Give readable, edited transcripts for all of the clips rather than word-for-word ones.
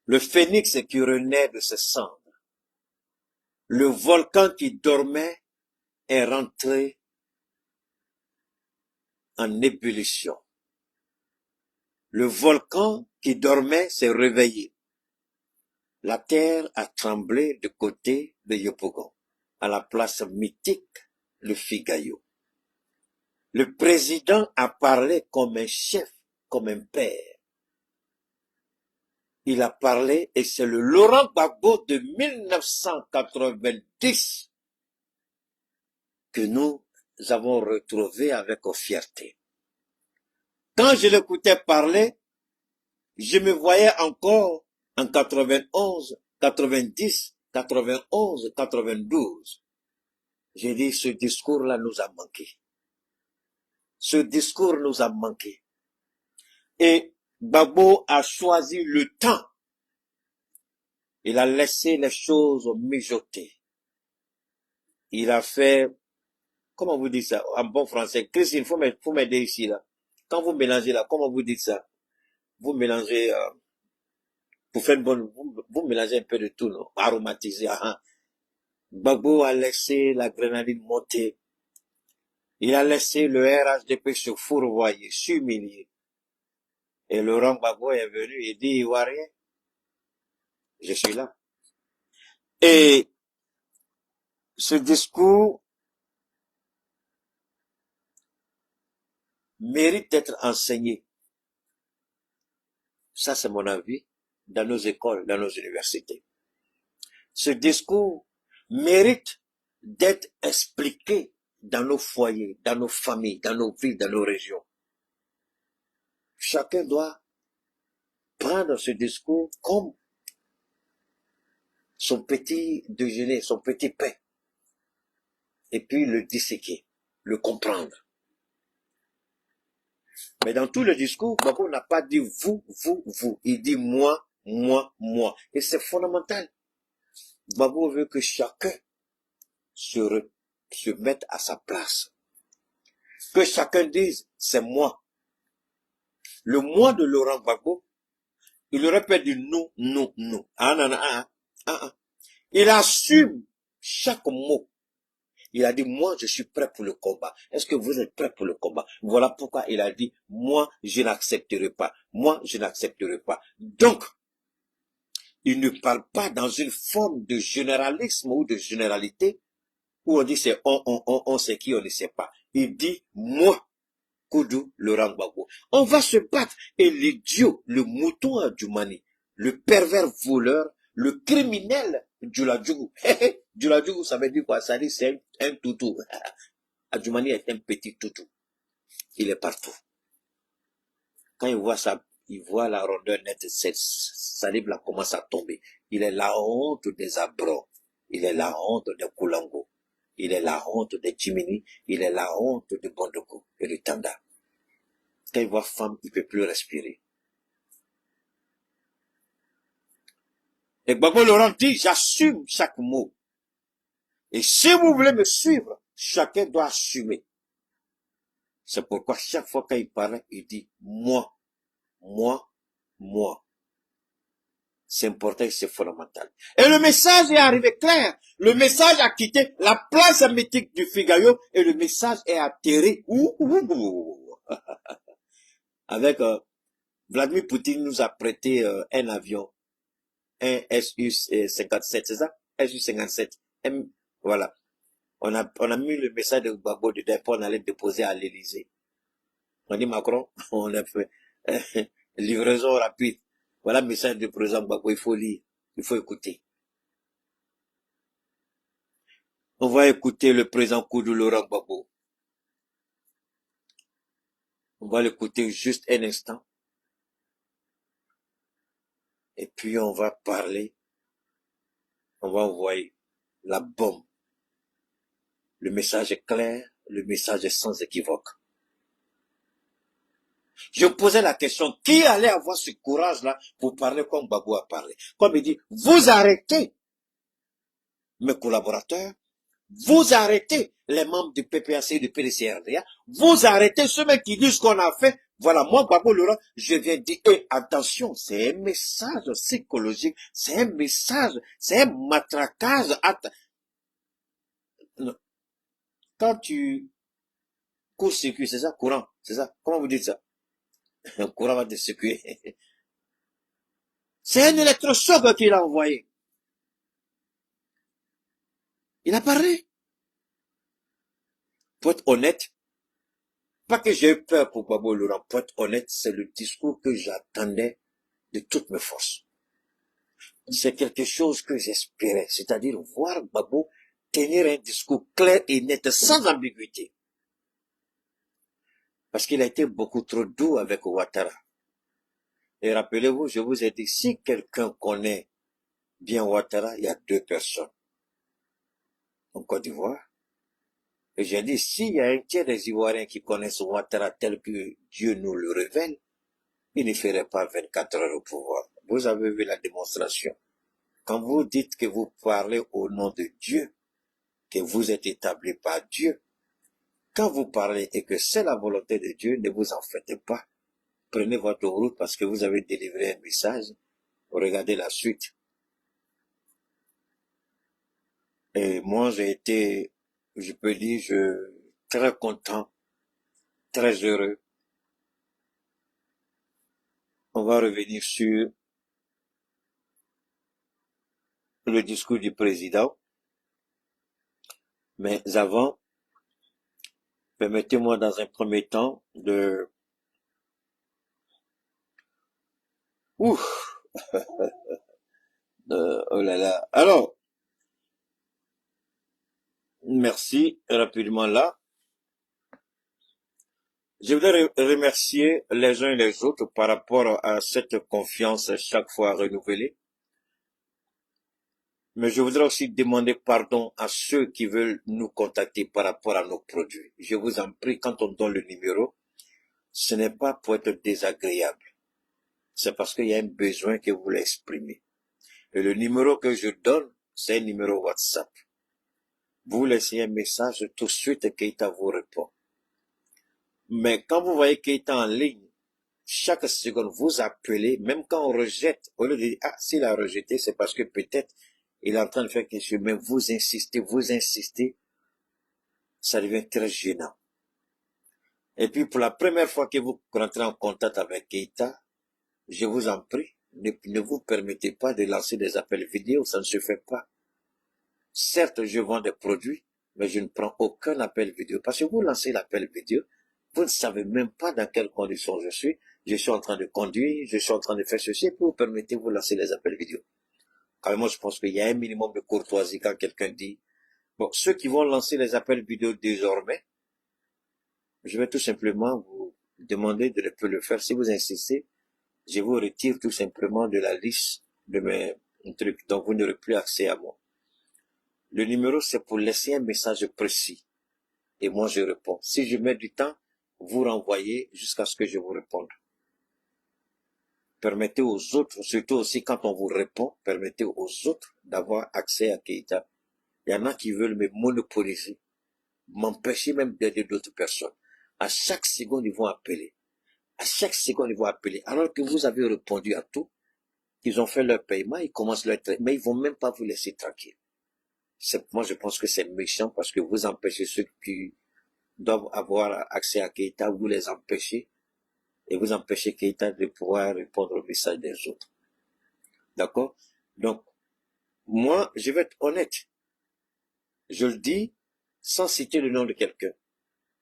le phénix qui renaît de ses cendres, le volcan qui dormait est rentré en ébullition. Le volcan qui dormait s'est réveillé. La terre a tremblé du côté de Yopougon, à la place mythique, le Figayo. Le président a parlé comme un chef, comme un père. Il a parlé et c'est le Laurent Gbagbo de 1990 que nous avons retrouvé avec fierté. Quand je l'écoutais parler, je me voyais encore en 91, 90, 91, 92. J'ai dit, ce discours-là nous a manqué. Ce discours nous a manqué. Et Gbagbo a choisi le temps. Il a laissé les choses mijoter. Il a fait, comment vous dites ça, en bon français? Christine, faut m'aider ici, là. Quand vous mélangez là, comment vous dites ça? Vous mélangez, pour faire une bonne, vous mélangez un peu de tout, non? Aromatisé, Gbagbo a laissé la grenadine monter. Il a laissé le RHDP se fourvoyer, s'humilier. Et Laurent Gbagbo est venu et dit, il voit rien. Je suis là. Et ce discours mérite d'être enseigné. Ça, c'est mon avis, dans nos écoles, dans nos universités. Ce discours mérite d'être expliqué dans nos foyers, dans nos familles, dans nos villes, dans nos régions. Chacun doit prendre ce discours comme son petit déjeuner, son petit pain, et puis le disséquer, le comprendre. Mais dans tout le discours, Gbagbo n'a pas dit vous, vous, vous. Il dit moi, moi, moi. Et c'est fondamental. Gbagbo veut que chacun se mette à sa place. Que chacun dise, c'est moi. Le moi de Laurent Gbagbo, il aurait pu dire nous, nous, nous. Il assume chaque mot. Il a dit, moi, je suis prêt pour le combat. Est-ce que vous êtes prêt pour le combat? Voilà pourquoi il a dit, moi, je n'accepterai pas. Moi, je n'accepterai pas. Donc, il ne parle pas dans une forme de généralisme ou de généralité où on dit c'est on sait qui, on ne sait pas. Il dit, moi, Koudou Laurent Gbagbo. On va se battre. Et l'idiot, le mouton à Djoumani, le pervers voleur, le criminel Djoula-Djougou. Djoula-Djougou, ça veut dire quoi? Ça veut dire c'est un toutou. Adjoumani est un petit toutou. Il est partout. Quand il voit ça, il voit la rondeur nette, sa livre là commence à tomber. Il est la honte des Abrons. Il est la honte des Koulango. Il est la honte des Jimini. Il est la honte de Bondoko et de Tanda. Quand il voit femme, il ne peut plus respirer. Et Gbagbo Laurent dit, j'assume chaque mot. Et si vous voulez me suivre, chacun doit assumer. C'est pourquoi chaque fois qu'il parle, il dit moi, moi, moi. C'est important et c'est fondamental. Et le message est arrivé clair. Le message a quitté la place mythique du Figaro et le message est atterri. Avec Vladimir Poutine nous a prêté un avion, un Su-57, c'est ça? Su-57. Voilà. On a mis le message de Gbagbo dedans pour on allait déposer à l'Élysée. On dit Macron, on a fait livraison rapide. Voilà le message du président Gbagbo, il faut lire, il faut écouter. On va écouter le président Koudou Laurent Gbagbo. On va l'écouter juste un instant. Et puis on va parler. On va envoyer la bombe. Le message est clair, le message est sans équivoque. Je posais la question, qui allait avoir ce courage-là pour parler comme Gbagbo a parlé? Comme il dit, vous arrêtez mes collaborateurs, vous arrêtez les membres du PPAC et du PDCRDA, vous arrêtez ceux qui disent qu'on a fait, Voilà, moi, Babo Laurent, je viens dire, attention, c'est un message psychologique, c'est un message, c'est un matraquage. Non. Quand tu court-circuit, c'est ça, courant, c'est ça. Comment vous dites ça? Un courant va te circuiter. C'est un électrochoc qu'il a envoyé. Il a parlé. Pour être honnête, pas que j'ai eu peur pour Babo Laurent, pour être honnête, c'est le discours que j'attendais de toutes mes forces. C'est quelque chose que j'espérais, c'est-à-dire voir Babo tenir un discours clair et net, sans ambiguïté. Parce qu'il a été beaucoup trop doux avec Ouattara. Et rappelez-vous, je vous ai dit, si quelqu'un connaît bien Ouattara, il y a deux personnes en Côte d'Ivoire. Et j'ai dit, s'il y a un tiers des Ivoiriens qui connaissent Ouattara tel que Dieu nous le révèle, il ne ferait pas 24 heures au pouvoir. Vous avez vu la démonstration. Quand vous dites que vous parlez au nom de Dieu, que vous êtes établi par Dieu, quand vous parlez et que c'est la volonté de Dieu, ne vous en faites pas. Prenez votre route parce que vous avez délivré un message. Regardez la suite. Et moi, j'ai été, je peux dire, très content, très heureux. On va revenir sur le discours du président. Mais avant, permettez-moi dans un premier temps de... Ouf, oh là là. Alors, merci rapidement là. Je voudrais remercier les uns et les autres par rapport à cette confiance chaque fois renouvelée. Mais je voudrais aussi demander pardon à ceux qui veulent nous contacter par rapport à nos produits. Je vous en prie, quand on donne le numéro, ce n'est pas pour être désagréable. C'est parce qu'il y a un besoin que vous l'exprimez. Et le numéro que je donne, c'est un numéro WhatsApp. Vous laissez un message, tout de suite, Keita vous répond. Mais quand vous voyez Keita en ligne, chaque seconde, vous appelez, même quand on rejette, au lieu de dire, ah, s'il a rejeté, c'est parce que peut-être il est en train de faire quelque chose, mais vous insistez, ça devient très gênant. Et puis, pour la première fois que vous rentrez en contact avec Keita, je vous en prie, ne vous permettez pas de lancer des appels vidéo, ça ne se fait pas. Certes, je vends des produits, mais je ne prends aucun appel vidéo. Parce que vous lancez l'appel vidéo, vous ne savez même pas dans quelles conditions je suis. Je suis en train de conduire, je suis en train de faire ceci, et puis vous permettez de vous lancer les appels vidéo. Quand même, moi, je pense qu'il y a un minimum de courtoisie quand quelqu'un dit, bon, ceux qui vont lancer les appels vidéo désormais, je vais tout simplement vous demander de ne plus le faire. Si vous insistez, je vous retire tout simplement de la liste de mes trucs, donc vous n'aurez plus accès à moi. Le numéro, c'est pour laisser un message précis. Et moi, je réponds. Si je mets du temps, vous renvoyez jusqu'à ce que je vous réponde. Permettez aux autres, surtout aussi quand on vous répond, permettez aux autres d'avoir accès à Keita. Il y en a qui veulent me monopoliser, m'empêcher même d'aider d'autres personnes. À chaque seconde, ils vont appeler. À chaque seconde, ils vont appeler. Alors que vous avez répondu à tout, ils ont fait leur paiement, ils commencent leur traitement, mais ils vont même pas vous laisser tranquille. Moi, je pense que c'est méchant parce que vous empêchez ceux qui doivent avoir accès à Keita, vous les empêchez et vous empêchez Keita de pouvoir répondre au message des autres. D'accord? Donc, moi, je vais être honnête. Je le dis sans citer le nom de quelqu'un.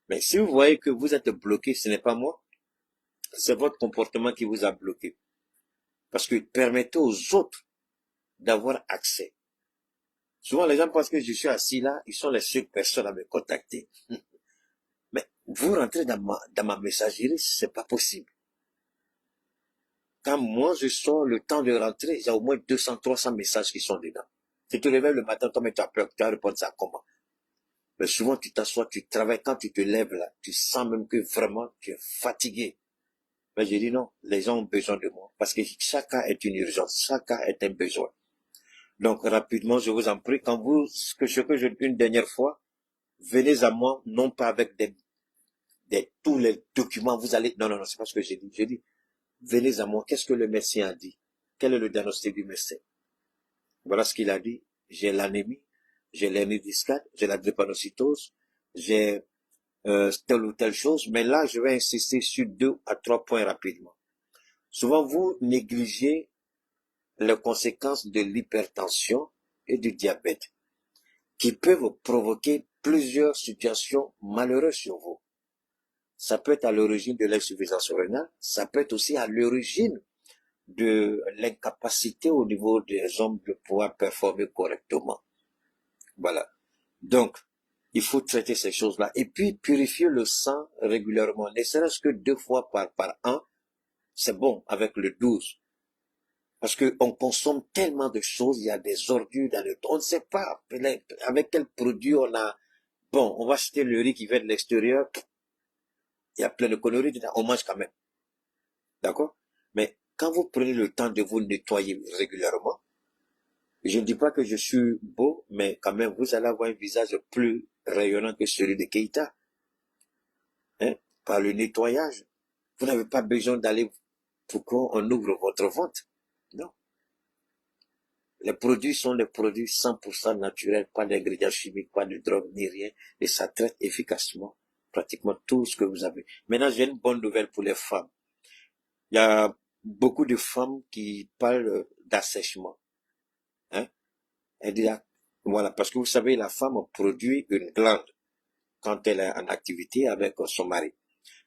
Mais si vous voyez que vous êtes bloqué, ce n'est pas moi, c'est votre comportement qui vous a bloqué. Parce que permettez aux autres d'avoir accès. Souvent, les gens pensent que je suis assis là, ils sont les seules personnes à me contacter. Mais vous rentrez dans ma messagerie, c'est pas possible. Quand moi je sors le temps de rentrer, il y a au moins 200, 300 messages qui sont dedans. Tu te réveilles le matin, toi, mais tu as peur, tu vas répondre ça comment? Mais souvent, tu t'assois, tu travailles, quand tu te lèves là, tu sens même que vraiment, tu es fatigué. Mais j'ai dit non, les gens ont besoin de moi. Parce que chaque cas est une urgence, chaque cas est un besoin. Donc, rapidement, je vous en prie, quand vous, ce que je dis une dernière fois, venez à moi, non pas avec tous les documents, vous allez... Non, non, non, c'est pas ce que j'ai dit. J'ai dit, venez à moi, qu'est-ce que le médecin a dit? Quel est le diagnostic du médecin? Voilà ce qu'il a dit. J'ai l'anémie, j'ai l'hernie discale, j'ai la drépanocytose, j'ai telle ou telle chose, mais là, je vais insister sur 2 à 3 points rapidement. Souvent, vous négligez les conséquences de l'hypertension et du diabète, qui peuvent provoquer plusieurs situations malheureuses sur vous. Ça peut être à l'origine de l'insuffisance rénale, ça peut être aussi à l'origine de l'incapacité au niveau des hommes de pouvoir performer correctement. Voilà. Donc, il faut traiter ces choses-là. Et puis, purifier le sang régulièrement, ne serait-ce que 2 fois par an, c'est bon avec le 12. Parce que on consomme tellement de choses, il y a des ordures dans le temps. On ne sait pas avec quel produit on a... Bon, on va acheter le riz qui vient de l'extérieur. Il y a plein de conneries dedans. On mange quand même. D'accord? Mais quand vous prenez le temps de vous nettoyer régulièrement, je ne dis pas que je suis beau, mais quand même, vous allez avoir un visage plus rayonnant que celui de Keïta. Hein? Par le nettoyage. Vous n'avez pas besoin d'aller pour qu'on ouvre votre ventre. Non. Les produits sont des produits 100% naturels, pas d'ingrédients chimiques, pas de drogue, ni rien. Et ça traite efficacement pratiquement tout ce que vous avez. Maintenant, j'ai une bonne nouvelle pour les femmes. Il y a beaucoup de femmes qui parlent d'assèchement. Hein? Elle dit, voilà, parce que vous savez, la femme produit une glande quand elle est en activité avec son mari.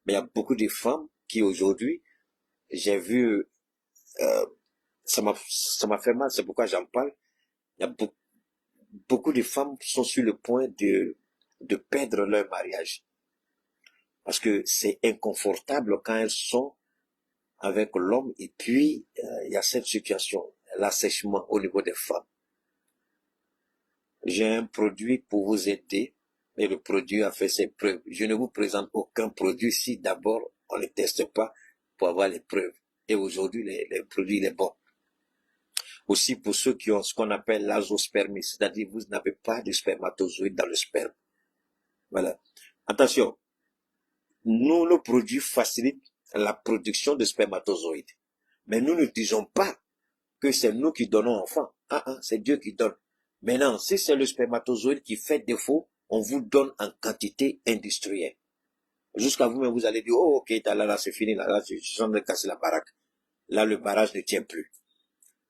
Mais il y a beaucoup de femmes qui aujourd'hui, j'ai vu, ça m'a fait mal, c'est pourquoi j'en parle. Il y a beaucoup de femmes sont sur le point de perdre leur mariage. Parce que c'est inconfortable quand elles sont avec l'homme et puis il y a cette situation, l'assèchement au niveau des femmes. J'ai un produit pour vous aider et le produit a fait ses preuves. Je ne vous présente aucun produit si d'abord on ne teste pas pour avoir les preuves. Et aujourd'hui, les produits, il est bon. Aussi pour ceux qui ont ce qu'on appelle l'azospermie, c'est-à-dire vous n'avez pas de spermatozoïdes dans le sperme. Voilà. Attention, nos produits facilitent la production de spermatozoïdes. Mais nous ne disons pas que c'est nous qui donnons enfant. C'est Dieu qui donne. Maintenant, si c'est le spermatozoïde qui fait défaut, on vous donne en quantité industrielle. Jusqu'à vous-même, vous allez dire, oh, ok, là, c'est fini, là, je suis en train de casser la baraque. Là, le barrage ne tient plus.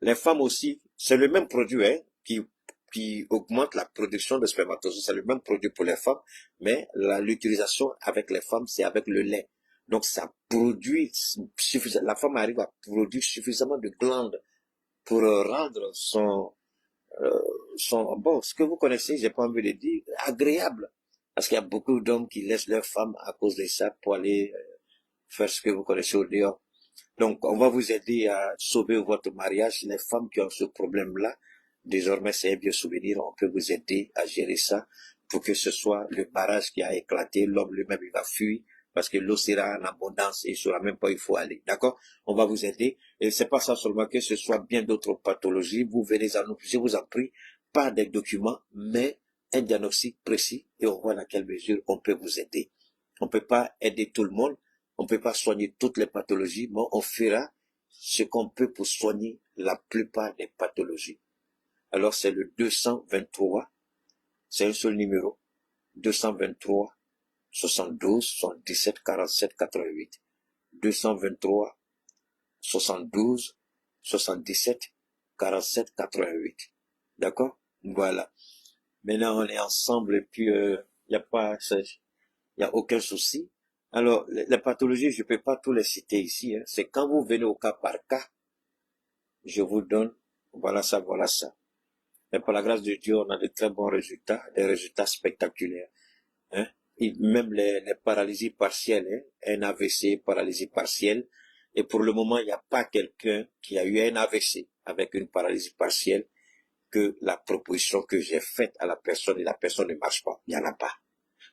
Les femmes aussi, c'est le même produit, hein, qui augmente la production de spermatozoïdes. C'est le même produit pour les femmes, mais l'utilisation avec les femmes, c'est avec le lait. Donc, ça produit suffisamment, la femme arrive à produire suffisamment de glandes pour rendre bon, ce que vous connaissez, j'ai pas envie de dire, agréable. Parce qu'il y a beaucoup d'hommes qui laissent leurs femmes à cause de ça pour aller faire ce que vous connaissez au dehors. Donc, on va vous aider à sauver votre mariage. Les femmes qui ont ce problème-là, désormais, c'est un vieux souvenir. On peut vous aider à gérer ça pour que ce soit le barrage qui a éclaté. L'homme lui-même, il va fuir parce que l'eau sera en abondance et il ne saura même pas où il faut aller. D'accord? On va vous aider. Et c'est pas ça seulement, que ce soit bien d'autres pathologies. Vous venez à nous, je vous en prie, pas des documents, mais un diagnostic précis et on voit dans quelle mesure on peut vous aider. On peut pas aider tout le monde. On peut pas soigner toutes les pathologies, mais on fera ce qu'on peut pour soigner la plupart des pathologies. Alors c'est le 223, c'est un seul numéro, 223 72 77 47 88. 223 72 77 47 88. D'accord? Voilà. Maintenant on est ensemble et puis y a aucun souci. Alors, les pathologies, je ne peux pas tous les citer ici. Hein. C'est quand vous venez au cas par cas, je vous donne, voilà ça, voilà ça. Mais par la grâce de Dieu, on a de très bons résultats, des résultats spectaculaires. Hein. Et même les paralysies partielles, hein. Un AVC, paralysie partielle. Et pour le moment, il n'y a pas quelqu'un qui a eu un AVC avec une paralysie partielle que la proposition que j'ai faite à la personne et la personne ne marche pas. Il n'y en a pas.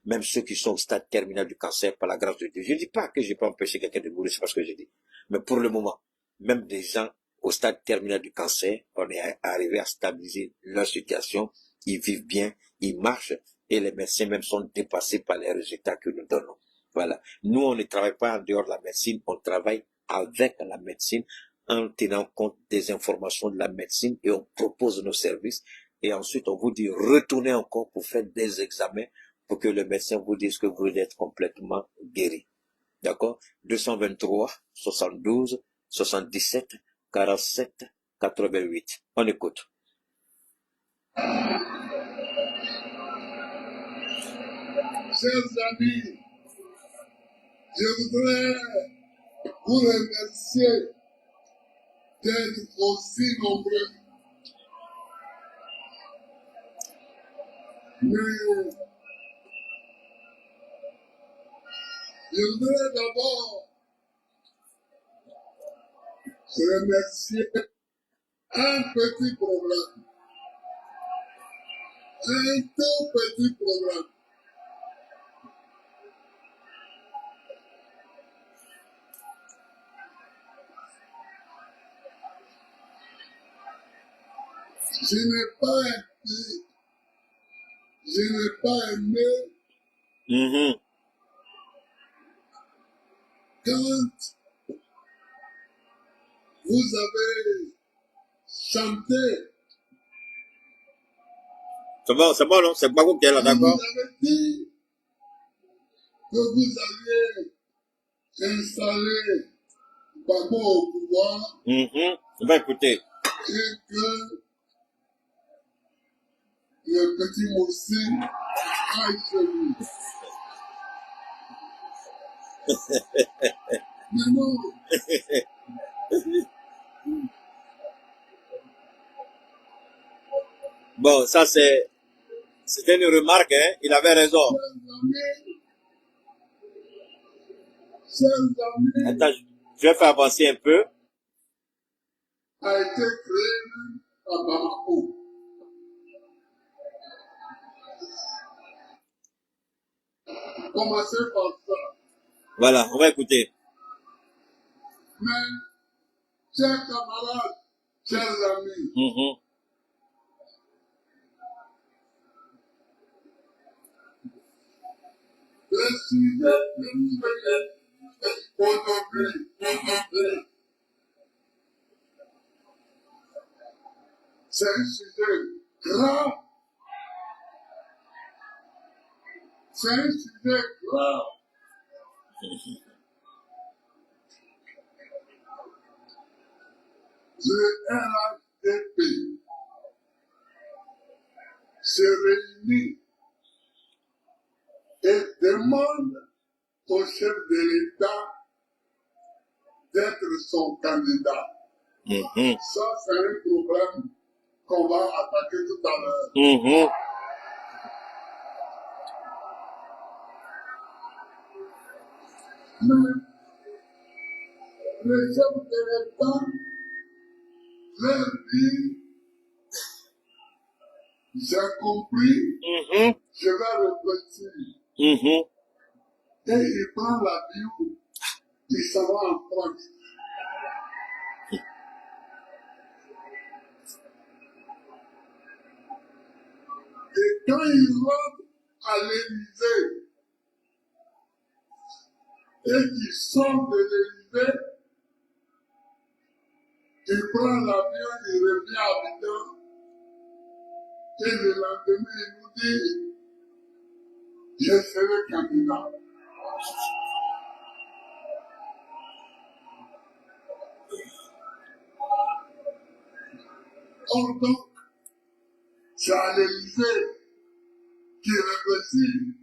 Même ceux qui sont au stade terminal du cancer, par la grâce de Dieu. Je ne dis pas que je peux empêcher quelqu'un de mourir, c'est pas ce que je dis. Mais pour le moment, même des gens au stade terminal du cancer, on est arrivé à stabiliser leur situation, ils vivent bien, ils marchent, et les médecins même sont dépassés par les résultats que nous donnons. Voilà. Nous, on ne travaille pas en dehors de la médecine, on travaille avec la médecine en tenant compte des informations de la médecine et on propose nos services. Et ensuite, on vous dit retournez encore pour faire des examens pour que le médecin vous dise que vous êtes complètement guéri. D'accord? 223, 72, 77, 47, 88. On écoute. Chers amis, je voudrais vous remercier d'être aussi nombreux. Mais je voudrais d'abord remercier un petit problème. Un tout petit problème. Je n'ai pas aimé quand vous avez chanté. C'est bon, non? C'est pas vous qui êtes là, d'accord? Vous avez dit que vous alliez installer Gbagbo au pouvoir On va écouter. et que le petit Moussi aille chez lui. Mais non, Bon, ça c'était une remarque, hein? Il avait raison. chers amis, Attends, je vais faire avancer un peu. a été créé à Bamako. Commencez par ça. Voilà, on va écouter. Mais, chers camarades, chers amis, le sujet que nous venons aujourd'hui, c'est un sujet grave. C'est un sujet grave. Le RHDP se réunit et demande au chef de l'État d'être son candidat. Ça, c'est un problème qu'on va attaquer tout à l'heure. Mais le chef de l'État leur dit, j'ai compris, je vais réfléchir. Et il prend l'avion, il s'en va en France. Et quand il rentre à l'Élysée, et qu'il sort de l'Élysée, il prend l'avion, il revient à Abidjan, et le lendemain, il nous dit, je serai candidat. Or donc, c'est à l'Élysée qui réfléchit.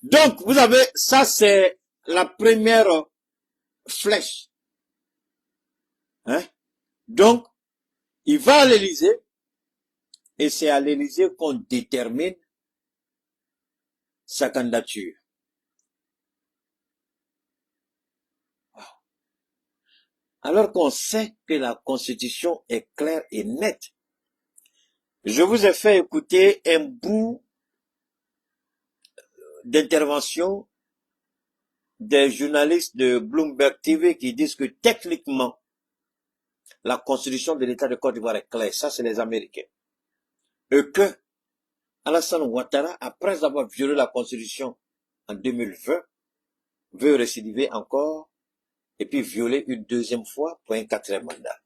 Donc, vous avez, ça c'est la première flèche. Hein? Donc, il va à l'Élysée, et c'est à l'Élysée qu'on détermine sa candidature. Alors qu'on sait que la Constitution est claire et nette. Je vous ai fait écouter un bout d'intervention des journalistes de Bloomberg TV qui disent que techniquement, la constitution de l'État de Côte d'Ivoire est claire. Ça, c'est les Américains. Et que Alassane Ouattara, après avoir violé la constitution en 2020, veut récidiver encore et puis violer une deuxième fois pour un quatrième mandat.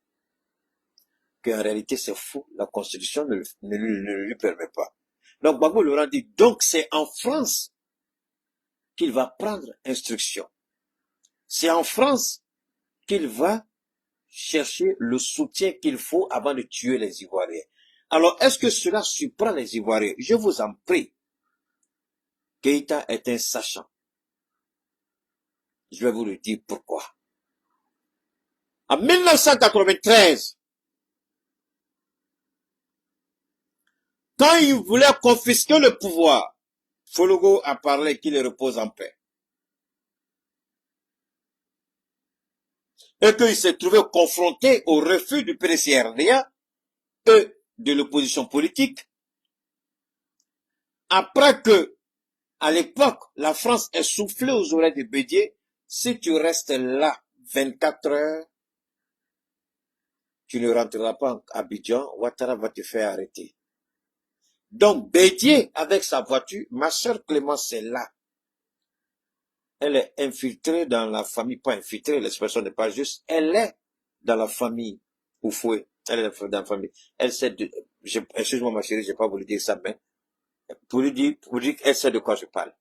Qu'en réalité, c'est faux. La constitution ne lui permet pas. Donc, Gbagbo Laurent dit, donc c'est en France qu'il va prendre instruction. C'est en France qu'il va chercher le soutien qu'il faut avant de tuer les Ivoiriens. Alors, est-ce que cela surprend les Ivoiriens? Je vous en prie. Keïta est un sachant. Je vais vous le dire pourquoi. En 1993, quand il voulait confisquer le pouvoir, Fologo a parlé qu'il repose en paix. Et qu'il s'est trouvé confronté au refus du PDCRDA et de l'opposition politique. Après que, à l'époque, la France ait soufflé aux oreilles de Bédié, si tu restes là 24 heures, tu ne rentreras pas à Abidjan, Ouattara va te faire arrêter. Donc, Bédié, avec sa voiture, ma soeur Clémence est là. Elle est infiltrée dans la famille, pas infiltrée, l'expression n'est pas juste, elle est dans la famille Oufoué. Elle est dans la famille. Elle sait excuse-moi ma chérie, je n'ai pas voulu dire ça, mais pour lui dire qu'elle sait de quoi je parle.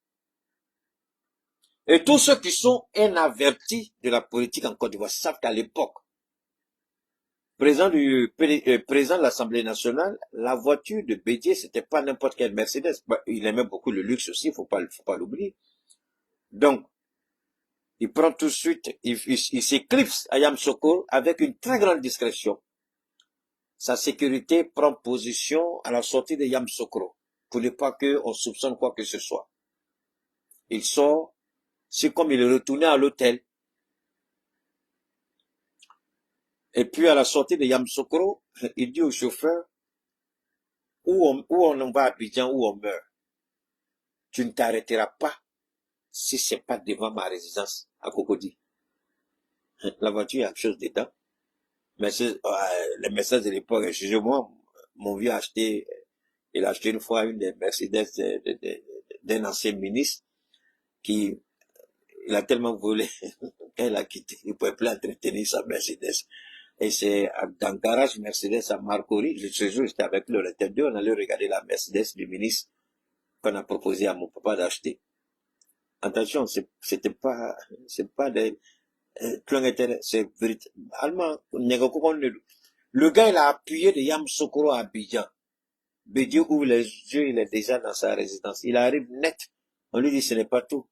Et tous ceux qui sont inavertis de la politique en Côte d'Ivoire savent qu'à l'époque, président de l'Assemblée nationale, la voiture de Bédié, c'était pas n'importe quelle Mercedes. Il aimait beaucoup le luxe aussi, faut pas l'oublier. Donc, il prend tout de suite, il s'éclipse à Yamoussoukro avec une très grande discrétion. Sa sécurité prend position à la sortie de Yamoussoukro, pour ne pas qu'on soupçonne quoi que ce soit. Il sort, c'est comme il est retourné à l'hôtel. Et puis à la sortie de Yamoussoukro, il dit au chauffeur, où on va à Abidjan, où on meurt. Tu ne t'arrêteras pas si c'est pas devant ma résidence à Cocody. La voiture, il y a quelque chose dedans. Mais les Mercedes de l'époque, chez moi, mon vieux il a acheté une fois une des Mercedes d'un ancien ministre il a tellement volé qu'elle a quitté, il ne pouvait plus entretenir sa Mercedes. Et c'est dans le garage Mercedes à Marcory, ce jour j'étais avec le RTD, on allait regarder la Mercedes du ministre qu'on a proposé à mon papa d'acheter. Attention, c'est pas des c'est véritablement, le gars il a appuyé de Yamoussoukro à Abidjan. Bédié ouvre les yeux, il est déjà dans sa résidence. Il arrive net. On lui dit ce n'est pas tout.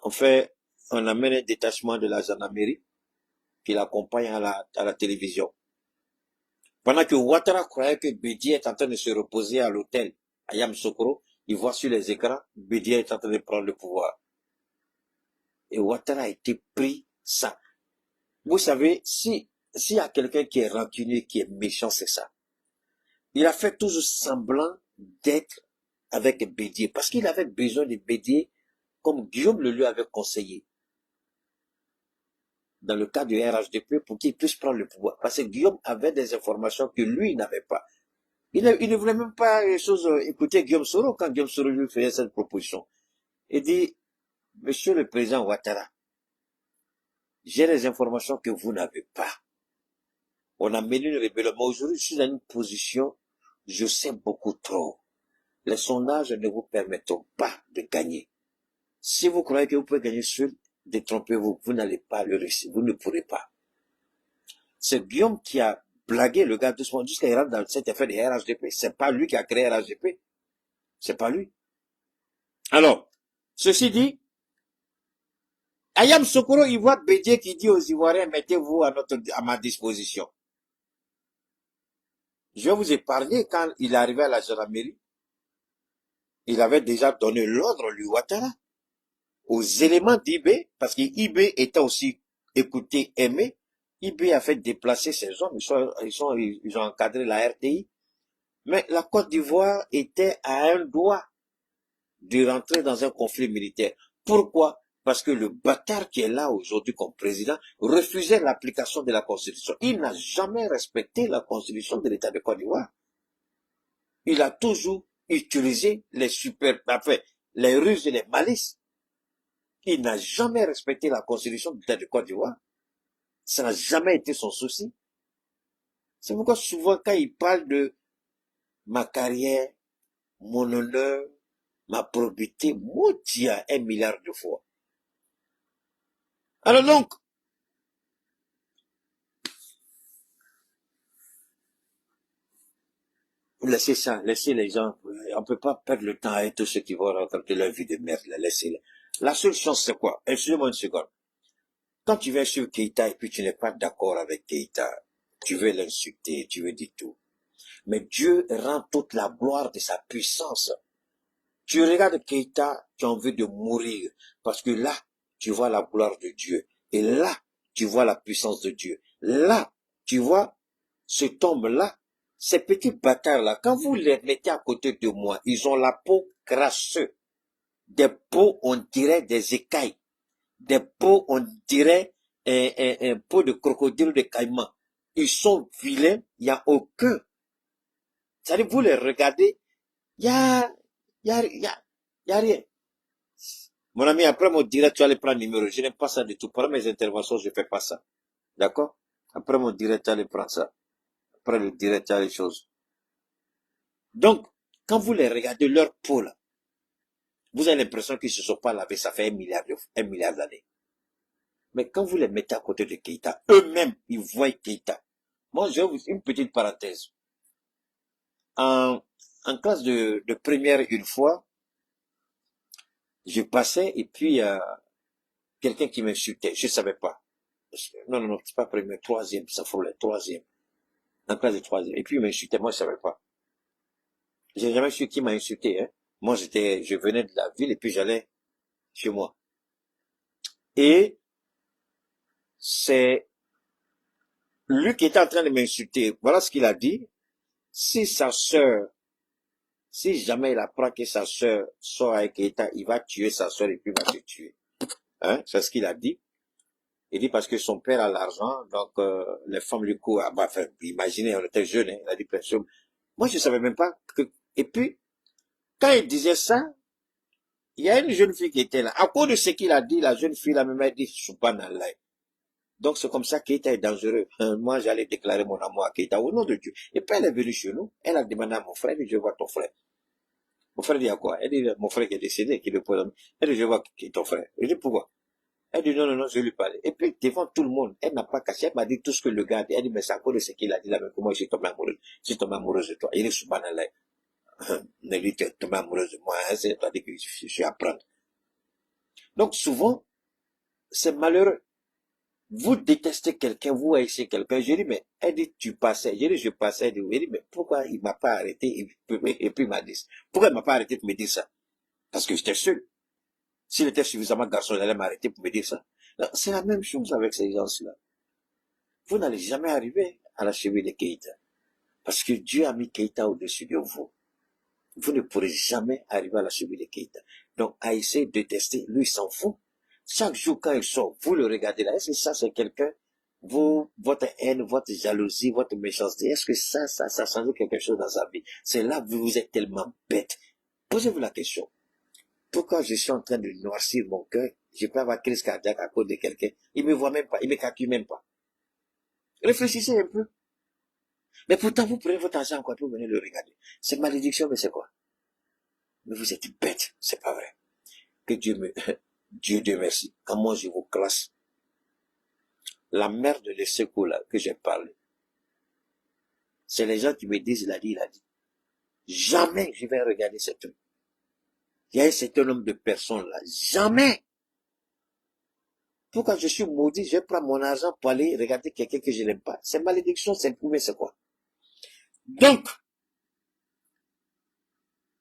On amène un détachement de la gendarmerie qui l'accompagne à la télévision. Pendant que Ouattara croyait que Bédié est en train de se reposer à l'hôtel à Yamoussoukro, il voit sur les écrans, Bédié est en train de prendre le pouvoir. Et Ouattara a été pris ça. Vous savez, s'il y a quelqu'un qui est rancunier, qui est méchant, c'est ça. Il a fait toujours semblant d'être avec Bédié, parce qu'il avait besoin de Bédié, comme Guillaume le lui avait conseillé, dans le cas du RHDP, pour qu'il puisse prendre le pouvoir. Parce que Guillaume avait des informations que lui n'avait pas. Il ne voulait même pas écouter Guillaume Soro quand Guillaume Soro lui faisait cette proposition. Il dit, Monsieur le Président Ouattara, j'ai des informations que vous n'avez pas. On a mené une rébellion. Aujourd'hui, je suis dans une position, je sais beaucoup trop. Les sondages ne vous permettront pas de gagner. Si vous croyez que vous pouvez gagner seul, détrompez-vous. Vous n'allez pas le réussir. Vous ne pourrez pas. C'est Guillaume qui a blagué le gars doucement jusqu'à il rentre dans cette affaire de RHDP. C'est pas lui qui a créé RHDP. C'est pas lui. Alors, ceci dit, à Yamoussoukro, il voit Bédié qui dit aux Ivoiriens, mettez-vous à ma disposition. Je vais vous épargner quand il est arrivé à la gendarmerie. Il avait déjà donné l'ordre, lui, Ouattara, aux éléments d'IB, parce qu'IB était aussi écouté, aimé. IB a fait déplacer ces hommes, ils ont encadré la RTI. Mais la Côte d'Ivoire était à un doigt de rentrer dans un conflit militaire. Pourquoi? Parce que le bâtard qui est là aujourd'hui comme président refusait l'application de la Constitution. Il n'a jamais respecté la Constitution de l'État de Côte d'Ivoire. Il a toujours utilisé les ruses et les malices. Il n'a jamais respecté la Constitution de l'État de Côte d'Ivoire. Ça n'a jamais été son souci. C'est pourquoi souvent quand il parle de ma carrière, mon honneur, ma probité, maudit à 1 milliard de fois. Alors donc, laissez ça, laissez les gens, on ne peut pas perdre le temps avec tous ceux qui vont raconter leur vie de merde, laissez-les. La seule chose c'est quoi? Excusez-moi une seconde. Quand tu vas sur Keïta et puis tu n'es pas d'accord avec Keïta, tu veux l'insulter, tu veux dire tout. Mais Dieu rend toute la gloire de sa puissance. Tu regardes Keïta, tu as envie de mourir. Parce que là, tu vois la gloire de Dieu. Et là, tu vois la puissance de Dieu. Là, tu vois cet homme-là, ces petits bâtards-là, quand vous les mettez à côté de moi, ils ont la peau crasseuse. Des peaux, on dirait des écailles. Des peaux, on dirait un peau de crocodile de caïman. Ils sont vilains, il n'y a aucun. C'est-à-dire, vous les regardez, il y a rien. Mon ami, après mon direct, tu vas aller prendre le numéro. Je n'aime pas ça du tout. Pendant mes interventions, je ne fais pas ça. D'accord? Après mon direct, tu vas aller prendre ça. Après le direct, tu as les choses. Donc, quand vous les regardez, leur peau là, vous avez l'impression qu'ils ne se sont pas lavés, ça fait 1 milliard d'années. Mais quand vous les mettez à côté de Keïta, eux-mêmes, ils voient Keïta. Moi, je vais vous une petite parenthèse. En classe de première, une fois, je passais et puis quelqu'un qui m'insultait, je savais pas. Non, c'est pas première, troisième, ça frôlait, troisième. En classe de troisième. Et puis il m'insultait, moi je savais pas. J'ai jamais su qui m'a insulté, hein. Moi je venais de la ville et puis j'allais chez moi. Et c'est lui qui était en train de m'insulter. Voilà ce qu'il a dit. Si jamais il apprend que sa sœur sort avec Keïta, il va tuer sa sœur et puis il va se tuer. Hein? C'est ce qu'il a dit. Il dit parce que son père a l'argent, donc les femmes lui courent. Enfin, imaginez, on était jeunes, hein, il a dit plein de choses. Moi, je savais même pas que... Et puis, quand il disait ça, il y a une jeune fille qui était là. À cause de ce qu'il a dit, la jeune fille là même a dit subhanallah. Donc c'est comme ça Keïta est dangereux. Moi, j'allais déclarer mon amour à Keïta au nom de Dieu. Et puis elle est venue chez nous. Elle a demandé à mon frère, elle dit, je vois ton frère. Mon frère dit à quoi? Elle dit, mon frère qui est décédé, qui le pose. Elle dit, je vois qui est ton frère. Je dis, pourquoi? Elle dit, non, je lui parlais. Et puis, devant tout le monde, elle n'a pas caché, elle m'a dit tout ce que le gars a dit. Elle dit, mais c'est à cause de ce qu'il a dit là, mais comment je suis tombé amoureuse? Je suis tombé amoureuse de toi. Il est subhanallah. Ne lui tombé amoureuse de moi, hein, c'est toi que je suis à prendre. Donc, souvent, c'est malheureux. Vous détestez quelqu'un, vous haïssez quelqu'un. Je dis, mais, elle dit, tu passais. Je dis, je passais. Elle dit, mais pourquoi il m'a pas arrêté? Et puis il m'a dit, pourquoi il m'a pas arrêté pour me dire ça? Parce que j'étais seul. S'il était suffisamment garçon, il allait m'arrêter pour me dire ça. C'est la même chose avec ces gens-là. Vous n'allez jamais arriver à la cheville de Keïta. Parce que Dieu a mis Keïta au-dessus de vous. Vous ne pourrez jamais arriver à la cheville de Keïta. Donc, haïssez, détester, lui, il s'en fout. Chaque jour, quand il sort, vous le regardez là. Est-ce que ça, c'est quelqu'un? Votre haine, votre jalousie, votre méchanceté, est-ce que ça change quelque chose dans sa vie? C'est là que vous êtes tellement bête. Posez-vous la question. Pourquoi je suis en train de noircir mon cœur? Je peux avoir crise cardiaque à cause de quelqu'un. Il me voit même pas, il me calcule même pas. Réfléchissez un peu. Mais pourtant, vous prenez votre argent encore pour venir le regarder. C'est malédiction, mais c'est quoi? Mais vous êtes bête, c'est pas vrai. Que Dieu merci. Comment je vous classe. La mère de l'Esseko là, que j'ai parlé. C'est les gens qui me disent, il a dit. Jamais je vais regarder cet homme. Il y a un certain nombre de personnes là. Jamais. Pourquoi je suis maudit, je prends mon argent pour aller regarder quelqu'un que je n'aime pas. C'est malédiction, c'est le premier, c'est quoi? Donc,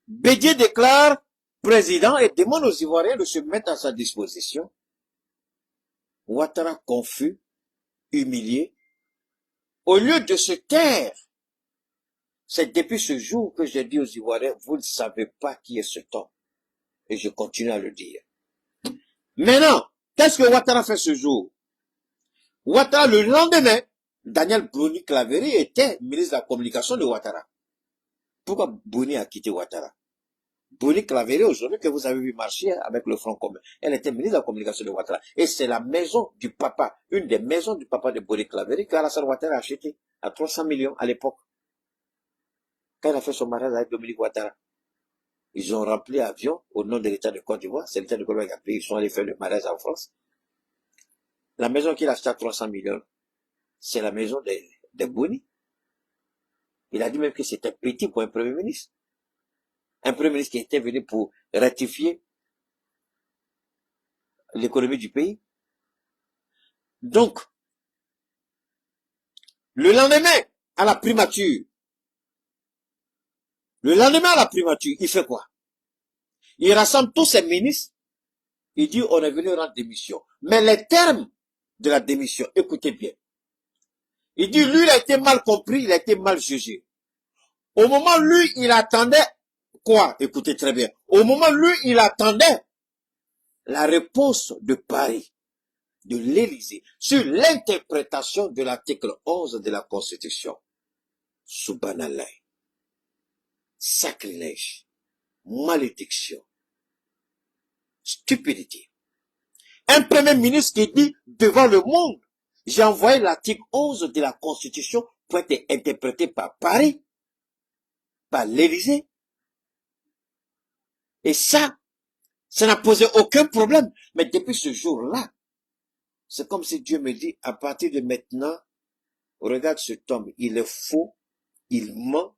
Bédié déclare président et demande aux Ivoiriens de se mettre à sa disposition. Ouattara confus, humilié. Au lieu de se taire, c'est depuis ce jour que j'ai dit aux Ivoiriens, vous ne savez pas qui est cet homme. Et je continue à le dire. Maintenant, qu'est-ce que Ouattara fait ce jour? Ouattara, le lendemain, Daniel Bruni-Claverie était ministre de la communication de Ouattara. Pourquoi Bruni a quitté Ouattara? Bruni-Claverie, aujourd'hui, que vous avez vu marcher avec le Front commun, elle était ministre de la communication de Ouattara. Et c'est la maison du papa, une des maisons du papa de Bruni-Claverie qu'Alassane Ouattara a acheté à 300 millions à l'époque. Quand il a fait son mariage avec Dominique Ouattara, ils ont rempli avion au nom de l'État de Côte d'Ivoire. C'est l'État de Côte d'Ivoire qui a payé. Ils sont allés faire le mariage en France. La maison qu'il a achetée à 300 millions, c'est la maison de Bruni. Il a dit même que c'était petit pour un premier ministre. Un premier ministre qui était venu pour rectifier l'économie du pays. Donc, le lendemain, à la primature, il fait quoi? Il rassemble tous ses ministres. Il dit, on est venu rendre démission. Mais les termes de la démission, écoutez bien. Il dit, lui, il a été mal compris, il a été mal jugé. Au moment, lui, il attendait quoi? Écoutez très bien. Au moment, lui, il attendait la réponse de Paris, de l'Élysée, sur l'interprétation de l'article 11 de la Constitution. Subhanallah. Sacrilège. Malédiction. Stupidité. Un premier ministre qui dit devant le monde, j'ai envoyé l'article 11 de la Constitution pour être interprété par Paris, par l'Élysée. Et ça n'a posé aucun problème. Mais depuis ce jour-là, c'est comme si Dieu me dit, à partir de maintenant, regarde cet homme, il est faux, il ment,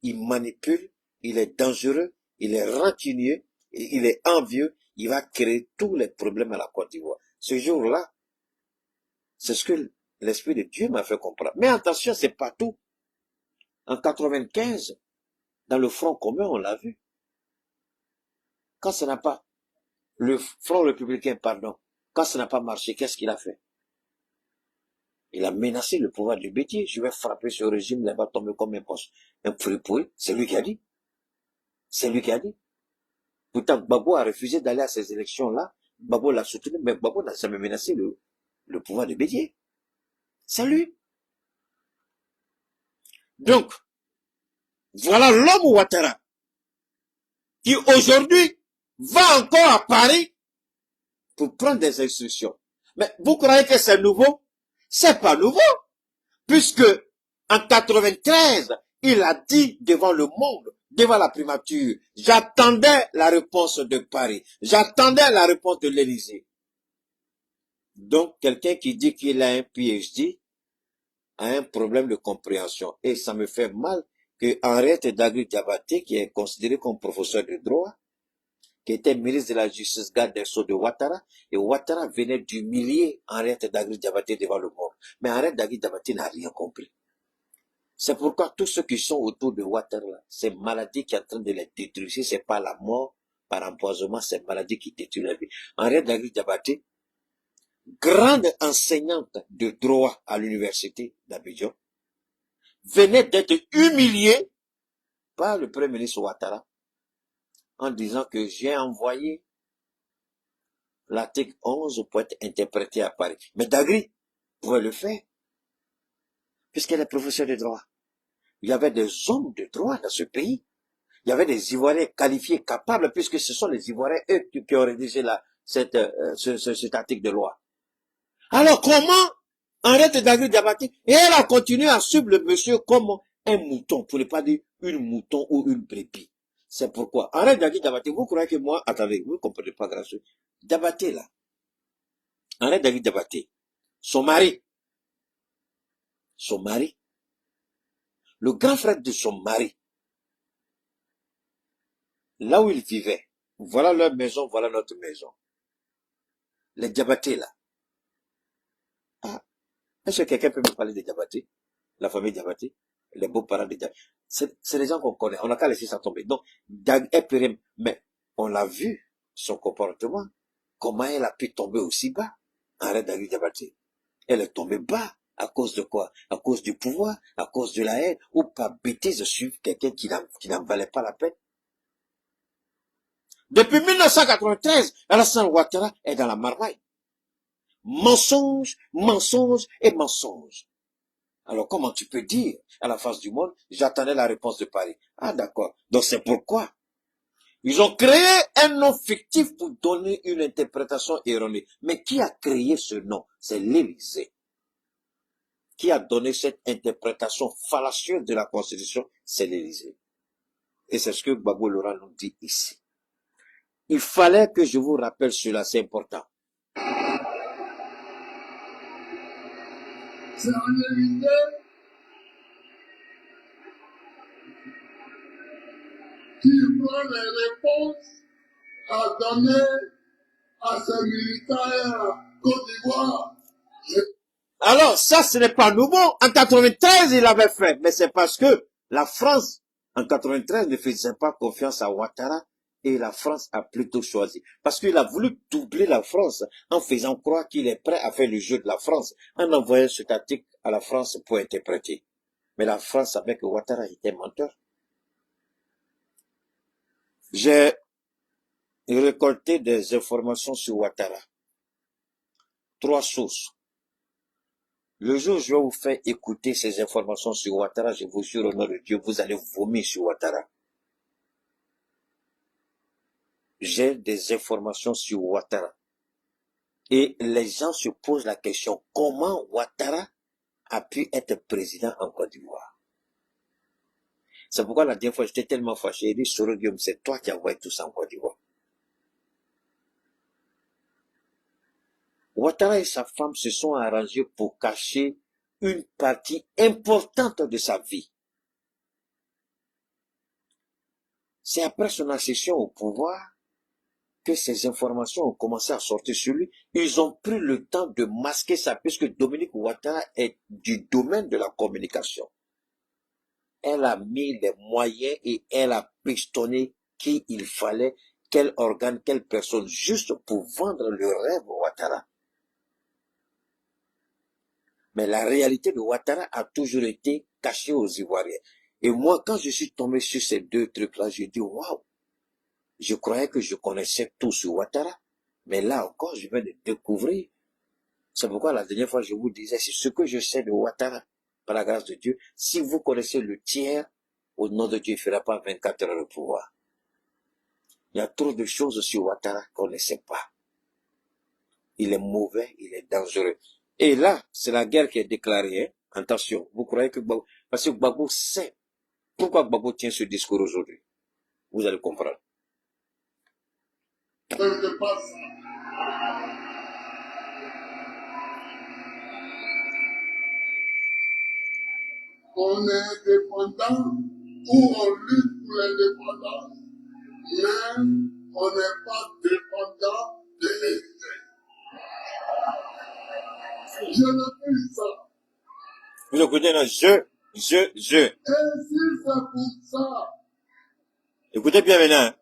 il manipule, il est dangereux, il est rancunier, il est envieux, il va créer tous les problèmes à la Côte d'Ivoire. Ce jour-là, c'est ce que l'Esprit de Dieu m'a fait comprendre. Mais attention, c'est pas tout. En 95, dans le Front commun, on l'a vu. Quand ça n'a pas, le Front républicain, pardon, quand ça n'a pas marché, qu'est-ce qu'il a fait? Il a menacé le pouvoir du Bétier. Je vais frapper ce régime, là, va tomber comme un poste. Un pourri. C'est lui qui a dit. C'est lui qui a dit. Pourtant, Gbagbo a refusé d'aller à ces élections-là. Gbagbo l'a soutenu, mais Gbagbo n'a jamais menacé le pouvoir du Bétier. C'est lui. Donc, voilà l'homme Ouattara, qui aujourd'hui va encore à Paris pour prendre des instructions. Mais vous croyez que c'est nouveau? C'est pas nouveau. Puisque, en 93, il a dit devant le monde, devant la primature, j'attendais la réponse de Paris. J'attendais la réponse de l'Élysée. Donc, quelqu'un qui dit qu'il a un PhD a un problème de compréhension. Et ça me fait mal que Henriette Dagui Diabaté, qui est considéré comme professeur de droit, qui était ministre de la Justice, garde des Sceaux de Ouattara, et Ouattara venait d'humilier Henriette Dagui Diabaté devant le monde. Mais Henriette Dagui Diabaté n'a rien compris. C'est pourquoi tous ceux qui sont autour de Ouattara, c'est maladie qui est en train de les détruire. Si c'est pas la mort par empoisonnement, c'est maladie qui détruit la vie. Henriette Dagui Diabaté, grande enseignante de droit à l'université d'Abidjan, venait d'être humiliée par le premier ministre Ouattara en disant que j'ai envoyé l'article 11 pour être interprété à Paris. Mais Dagui pouvait le faire, puisqu'elle est professeure de droit. Il y avait des hommes de droit dans ce pays. Il y avait des Ivoiriens qualifiés, capables, puisque ce sont les Ivoiriens, eux, qui ont rédigé cet article de loi. Alors comment Henriette Dagui Diabaté, et elle a continué à suivre le monsieur comme un mouton, pour ne pas dire une mouton ou une brebis. C'est pourquoi Henriette Dagui Diabaté, vous croyez que moi, attendez, vous ne comprenez pas grand-chose. Diabaté là, Henriette Dagui Diabaté, son mari, le grand frère de son mari, là où il vivait, voilà leur maison, voilà notre maison. Les Diabaté là. Ah, est-ce que quelqu'un peut me parler des Diabaté? La famille Diabaté? Les beaux-parents de Diabaté? C'est les gens qu'on connaît. On n'a qu'à laisser ça tomber. Donc, mais on l'a vu, son comportement. Comment elle a pu tomber aussi bas? Henriette Dagui Diabaté. Elle est tombée bas. À cause de quoi? À cause du pouvoir, à cause de la haine, ou par bêtise de suivre quelqu'un qui n'en valait pas la peine. Depuis 1993, Alassane Ouattara est dans la marmaille. Mensonge, mensonge et mensonge. Alors comment tu peux dire à la face du monde, j'attendais la réponse de Paris. Ah d'accord, donc c'est pourquoi ils ont créé un nom fictif pour donner une interprétation erronée. Mais qui a créé ce nom? C'est l'Élysée. Qui a donné cette interprétation fallacieuse de la Constitution? C'est l'Élysée. Et c'est ce que Gbagbo Laurent nous dit ici. Il fallait que je vous rappelle cela, c'est important. C'est en Élysée qui prend les réponses à donner à ses militaires à Côte d'Ivoire. Alors, ça, ce n'est pas nouveau. En 93, il avait fait. Mais c'est parce que la France, en 93, ne faisait pas confiance à Ouattara. Et la France a plutôt choisi. Parce qu'il a voulu doubler la France en faisant croire qu'il est prêt à faire le jeu de la France, en envoyant cet article à la France pour interpréter. Mais la France savait que Ouattara était menteur. J'ai récolté des informations sur Ouattara. 3 sources. Le jour où je vais vous faire écouter ces informations sur Ouattara, je vous jure au nom de Dieu, vous allez vomir sur Ouattara. J'ai des informations sur Ouattara. Et les gens se posent la question, comment Ouattara a pu être président en Côte d'Ivoire? C'est pourquoi la dernière fois, j'étais tellement fâché, il dit, Soro Guillaume, c'est toi qui as envoyé tout ça en Côte d'Ivoire. Ouattara et sa femme se sont arrangés pour cacher une partie importante de sa vie. C'est après son accession au pouvoir que ces informations ont commencé à sortir sur lui. Ils ont pris le temps de masquer ça, puisque Dominique Ouattara est du domaine de la communication. Elle a mis les moyens et elle a pistonné qui il fallait, quel organe, quelle personne, juste pour vendre le rêve Ouattara. Mais la réalité de Ouattara a toujours été cachée aux Ivoiriens. Et moi, quand je suis tombé sur ces 2 trucs-là, j'ai dit, waouh, je croyais que je connaissais tout sur Ouattara. Mais là encore, je viens de découvrir. C'est pourquoi la dernière fois, je vous disais, c'est ce que je sais de Ouattara, par la grâce de Dieu. Si vous connaissez le tiers, au nom de Dieu, il ne fera pas 24 heures de pouvoir. Il y a trop de choses sur Ouattara qu'on ne sait pas. Il est mauvais, il est dangereux. Et là, c'est la guerre qui est déclarée. Hein? Attention, vous croyez que Gbagbo... Parce que Gbagbo sait pourquoi Gbagbo tient ce discours aujourd'hui. Vous allez comprendre. On est indépendant ou on lutte pour l'indépendance, mais on n'est pas dépendant de l'Élysée. Je ne dis ça. Vous écoutez, là, je. Et si c'est pour ça Écoutez bien maintenant.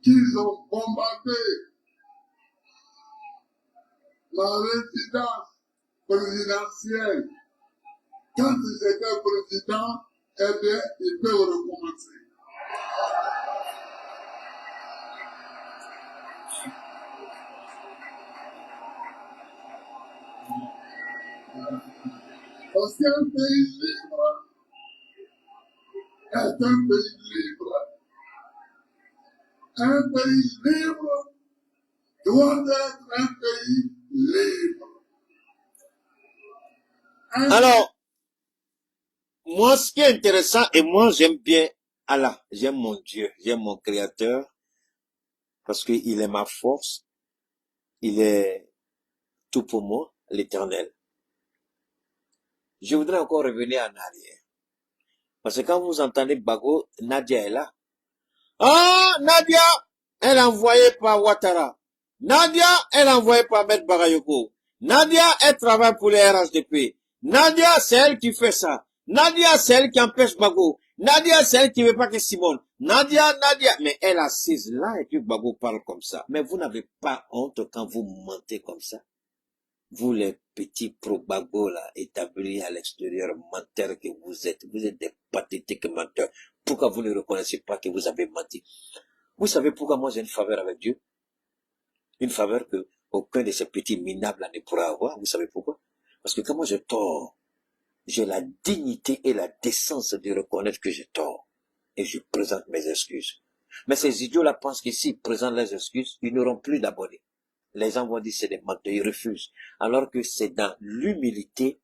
Qu'ils ont bombardé ma résidence présidentielle. Quand ils étaient présidents, eh bien, ils peuvent recommencer. Parce qu'un pays libre est un pays libre. Un pays libre doit être un pays libre. Alors, moi, ce qui est intéressant, et moi, j'aime bien Allah, j'aime mon Dieu, j'aime mon Créateur, parce qu'il est ma force, il est tout pour moi, l'Éternel. Je voudrais encore revenir en arrière. Parce que quand vous entendez Bago, Nadia est là. Ah, Nadia, elle est envoyée par Ouattara. Nadia, elle est envoyée par Maître Bagayoko. Nadia, elle travaille pour les RHDP. Nadia, c'est elle qui fait ça. Nadia, c'est elle qui empêche Bago. Nadia, c'est elle qui veut pas que Simone. Nadia. Mais elle assise là et puis Bago parle comme ça. Mais vous n'avez pas honte quand vous mentez comme ça. Vous les petits pro-Bago là, établis à l'extérieur, menteurs que vous êtes des pathétiques menteurs. Pourquoi vous ne reconnaissez pas que vous avez menti? Vous savez pourquoi moi j'ai une faveur avec Dieu? Une faveur que aucun de ces petits minables là ne pourra avoir. Vous savez pourquoi? Parce que quand moi je tort, j'ai la dignité et la décence de reconnaître que j'ai tort. Et je présente mes excuses. Mais ces idiots-là pensent que s'ils présentent leurs excuses, ils n'auront plus d'abonnés. Les gens vont dire c'est des menteurs, ils refusent. Alors que c'est dans l'humilité,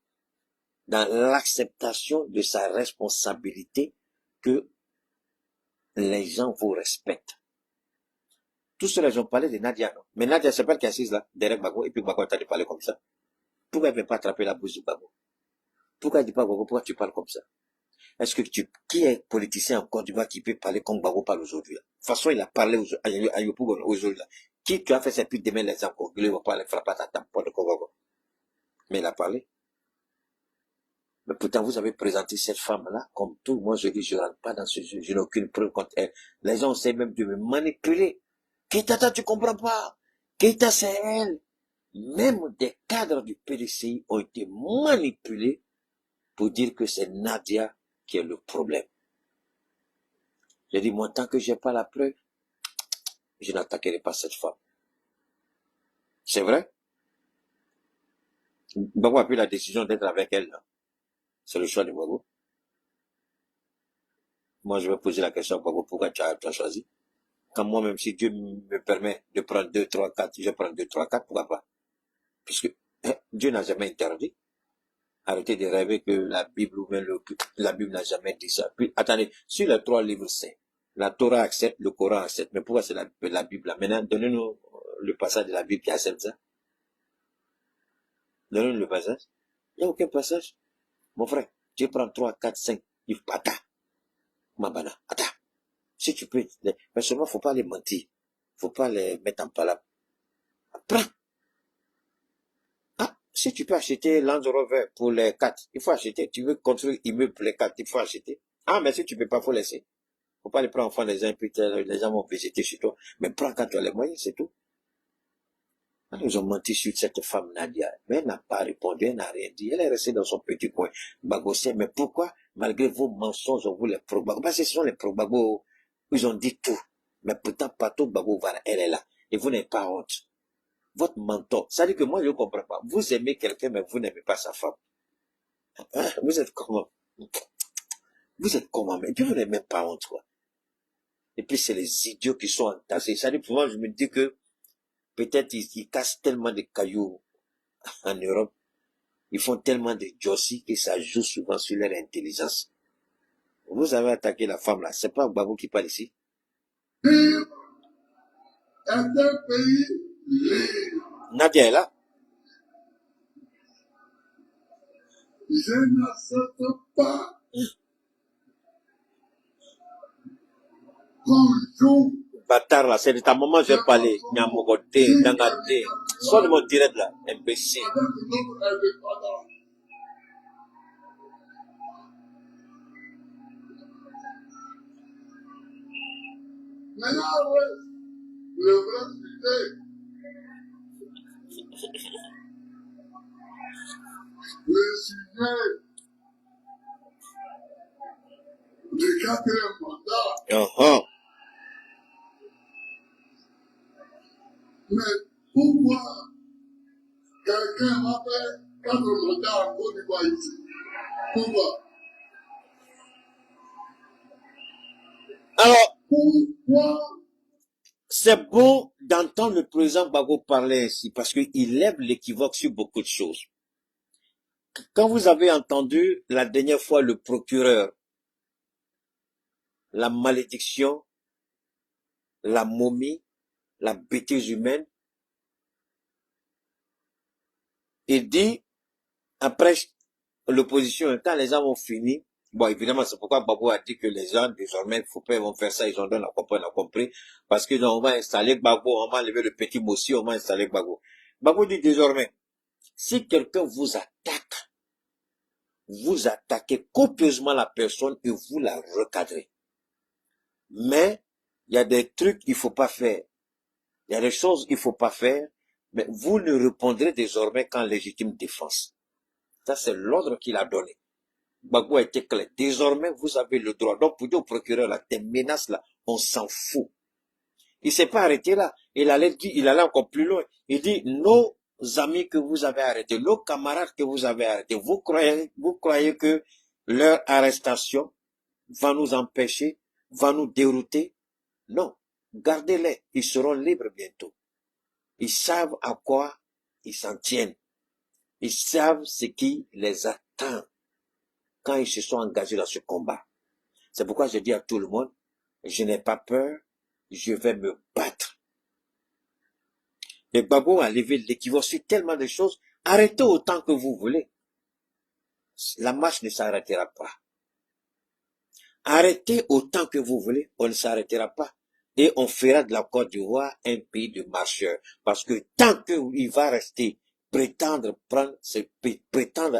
dans l'acceptation de sa responsabilité que les gens vous respectent. Tous ceux-là, ils ont parlé de Nadia, non? Mais Nadia, c'est pas qui est assise là, derrière Bago, et puis Bago a de parler comme ça. Pourquoi elle ne veut pas attraper la bouche de Bago? Pourquoi elle dit pas Bago, pourquoi tu parles comme ça? Est-ce que qui est politicien en Côte d'Ivoire qui peut parler comme Bago parle aujourd'hui là? De toute façon, il a parlé à Yopougon aujourd'hui là. Qui tu as fait ses putes demain les gens il va pas les frapper à ta table, pas de Bago. Mais il a parlé. Mais pourtant, vous avez présenté cette femme-là comme tout. Moi, je dis, je ne rentre pas dans ce jeu. Je n'ai aucune preuve contre elle. Les gens essaient même de me manipuler. Keita, tu comprends pas. Keita, c'est elle. Même des cadres du PDCI ont été manipulés pour dire que c'est Nadia qui est le problème. J'ai dit, moi, tant que j'ai pas la preuve, je n'attaquerai pas cette femme. C'est vrai? Bago a pris la décision d'être avec elle, là. C'est le choix de Bago. Moi, je vais poser la question à Bago, pourquoi tu as choisi? Quand moi-même, si Dieu me permet de prendre 2, 3, 4, je prends 2, 3, 4, pourquoi pas? Puisque Dieu n'a jamais interdit. Arrêtez de rêver que la Bible ou même la Bible n'a jamais dit ça. Puis, attendez, sur les 3 livres saints, la Torah accepte, le Coran accepte, mais pourquoi c'est la Bible là? Maintenant, donnez-nous le passage de la Bible qui accepte ça. Donnez-nous le passage. Il n'y a aucun passage. Mon frère, tu prends 3, 4, 5, il faut pas Mabana, attends. Si tu peux, mais seulement faut pas les mentir. Faut pas les mettre en palabre. Prends. Ah, si tu peux acheter Land Rover pour les 4, il faut acheter. Tu veux construire immeuble pour les 4, il faut acheter. Ah, mais si tu peux pas, faut laisser. Faut pas les prendre en fond les uns, puis les gens vont visiter chez toi. Mais prends quand tu as les moyens, c'est tout. Ils ont menti sur cette femme Nadia. Mais elle n'a pas répondu, elle n'a rien dit. Elle est restée dans son petit coin. Bagossé. Mais pourquoi, malgré vos mensonges, on vous les probago? Parce que ce sont les probago. Ils ont dit tout. Mais pourtant, partout, Bago, voilà, elle est là. Et vous n'avez pas honte. Votre mentor. Ça dit que moi, je ne comprends pas. Vous aimez quelqu'un, mais vous n'aimez pas sa femme. Hein? Vous êtes comment? Vous êtes comment? Mais vous n'avez même pas honte, quoi. Et puis, c'est les idiots qui sont entassés. Ça dit, pour moi, je me dis que peut-être ils cassent tellement de cailloux en Europe. Ils font tellement de jossis que ça joue souvent sur leur intelligence. Vous avez attaqué la femme là. C'est pas Babou qui parle ici. Nadia est là. Je n'accepte pas qu'on joue. Bâtard là, c'est de ta maman, je vais parler. Nyamogote, Dangate. Soit de mon direct là, imbécile. Maintenant, le vrai sujet, le sujet du 4e mandat. Mais pourquoi quelqu'un va faire 4 mandats en Côte d'Ivoire ici? Pourquoi? Alors, Pourquoi? c'est bon d'entendre le président Bago parler ainsi, parce qu'il lève l'équivoque sur beaucoup de choses. Quand vous avez entendu la dernière fois le procureur, la malédiction, la momie, la bêtise humaine, il dit, après l'opposition, quand les gens ont fini, bon, évidemment, c'est pourquoi Bago a dit que les gens, désormais, il faut pas, ils vont faire ça, ils ont donné on a compris, parce que on va installer Bago, on va enlever le petit Mossi, on va installer Bago. Bago dit désormais, si quelqu'un vous attaque, vous attaquez copieusement la personne et vous la recadrez. Mais, il y a des trucs qu'il faut pas faire. Il y a des choses qu'il faut pas faire, mais vous ne répondrez désormais qu'en légitime défense. Ça, c'est l'ordre qu'il a donné. Bago a été clair. Désormais, vous avez le droit. Donc, pour dire au procureur, là, tes menaces, là, on s'en fout. Il s'est pas arrêté là. Il allait encore plus loin. Il dit, nos amis que vous avez arrêtés, nos camarades que vous avez arrêtés, vous croyez que leur arrestation va nous empêcher, va nous dérouter? Non. Gardez-les. Ils seront libres bientôt. Ils savent à quoi ils s'en tiennent. Ils savent ce qui les attend quand ils se sont engagés dans ce combat. C'est pourquoi je dis à tout le monde, je n'ai pas peur, je vais me battre. Et Gbagbo a levé l'équivoque sur tellement de choses. Arrêtez autant que vous voulez. La marche ne s'arrêtera pas. Arrêtez autant que vous voulez, on ne s'arrêtera pas. Et on fera de la Côte d'Ivoire un pays de marcheurs. Parce que tant qu'il va rester prétendre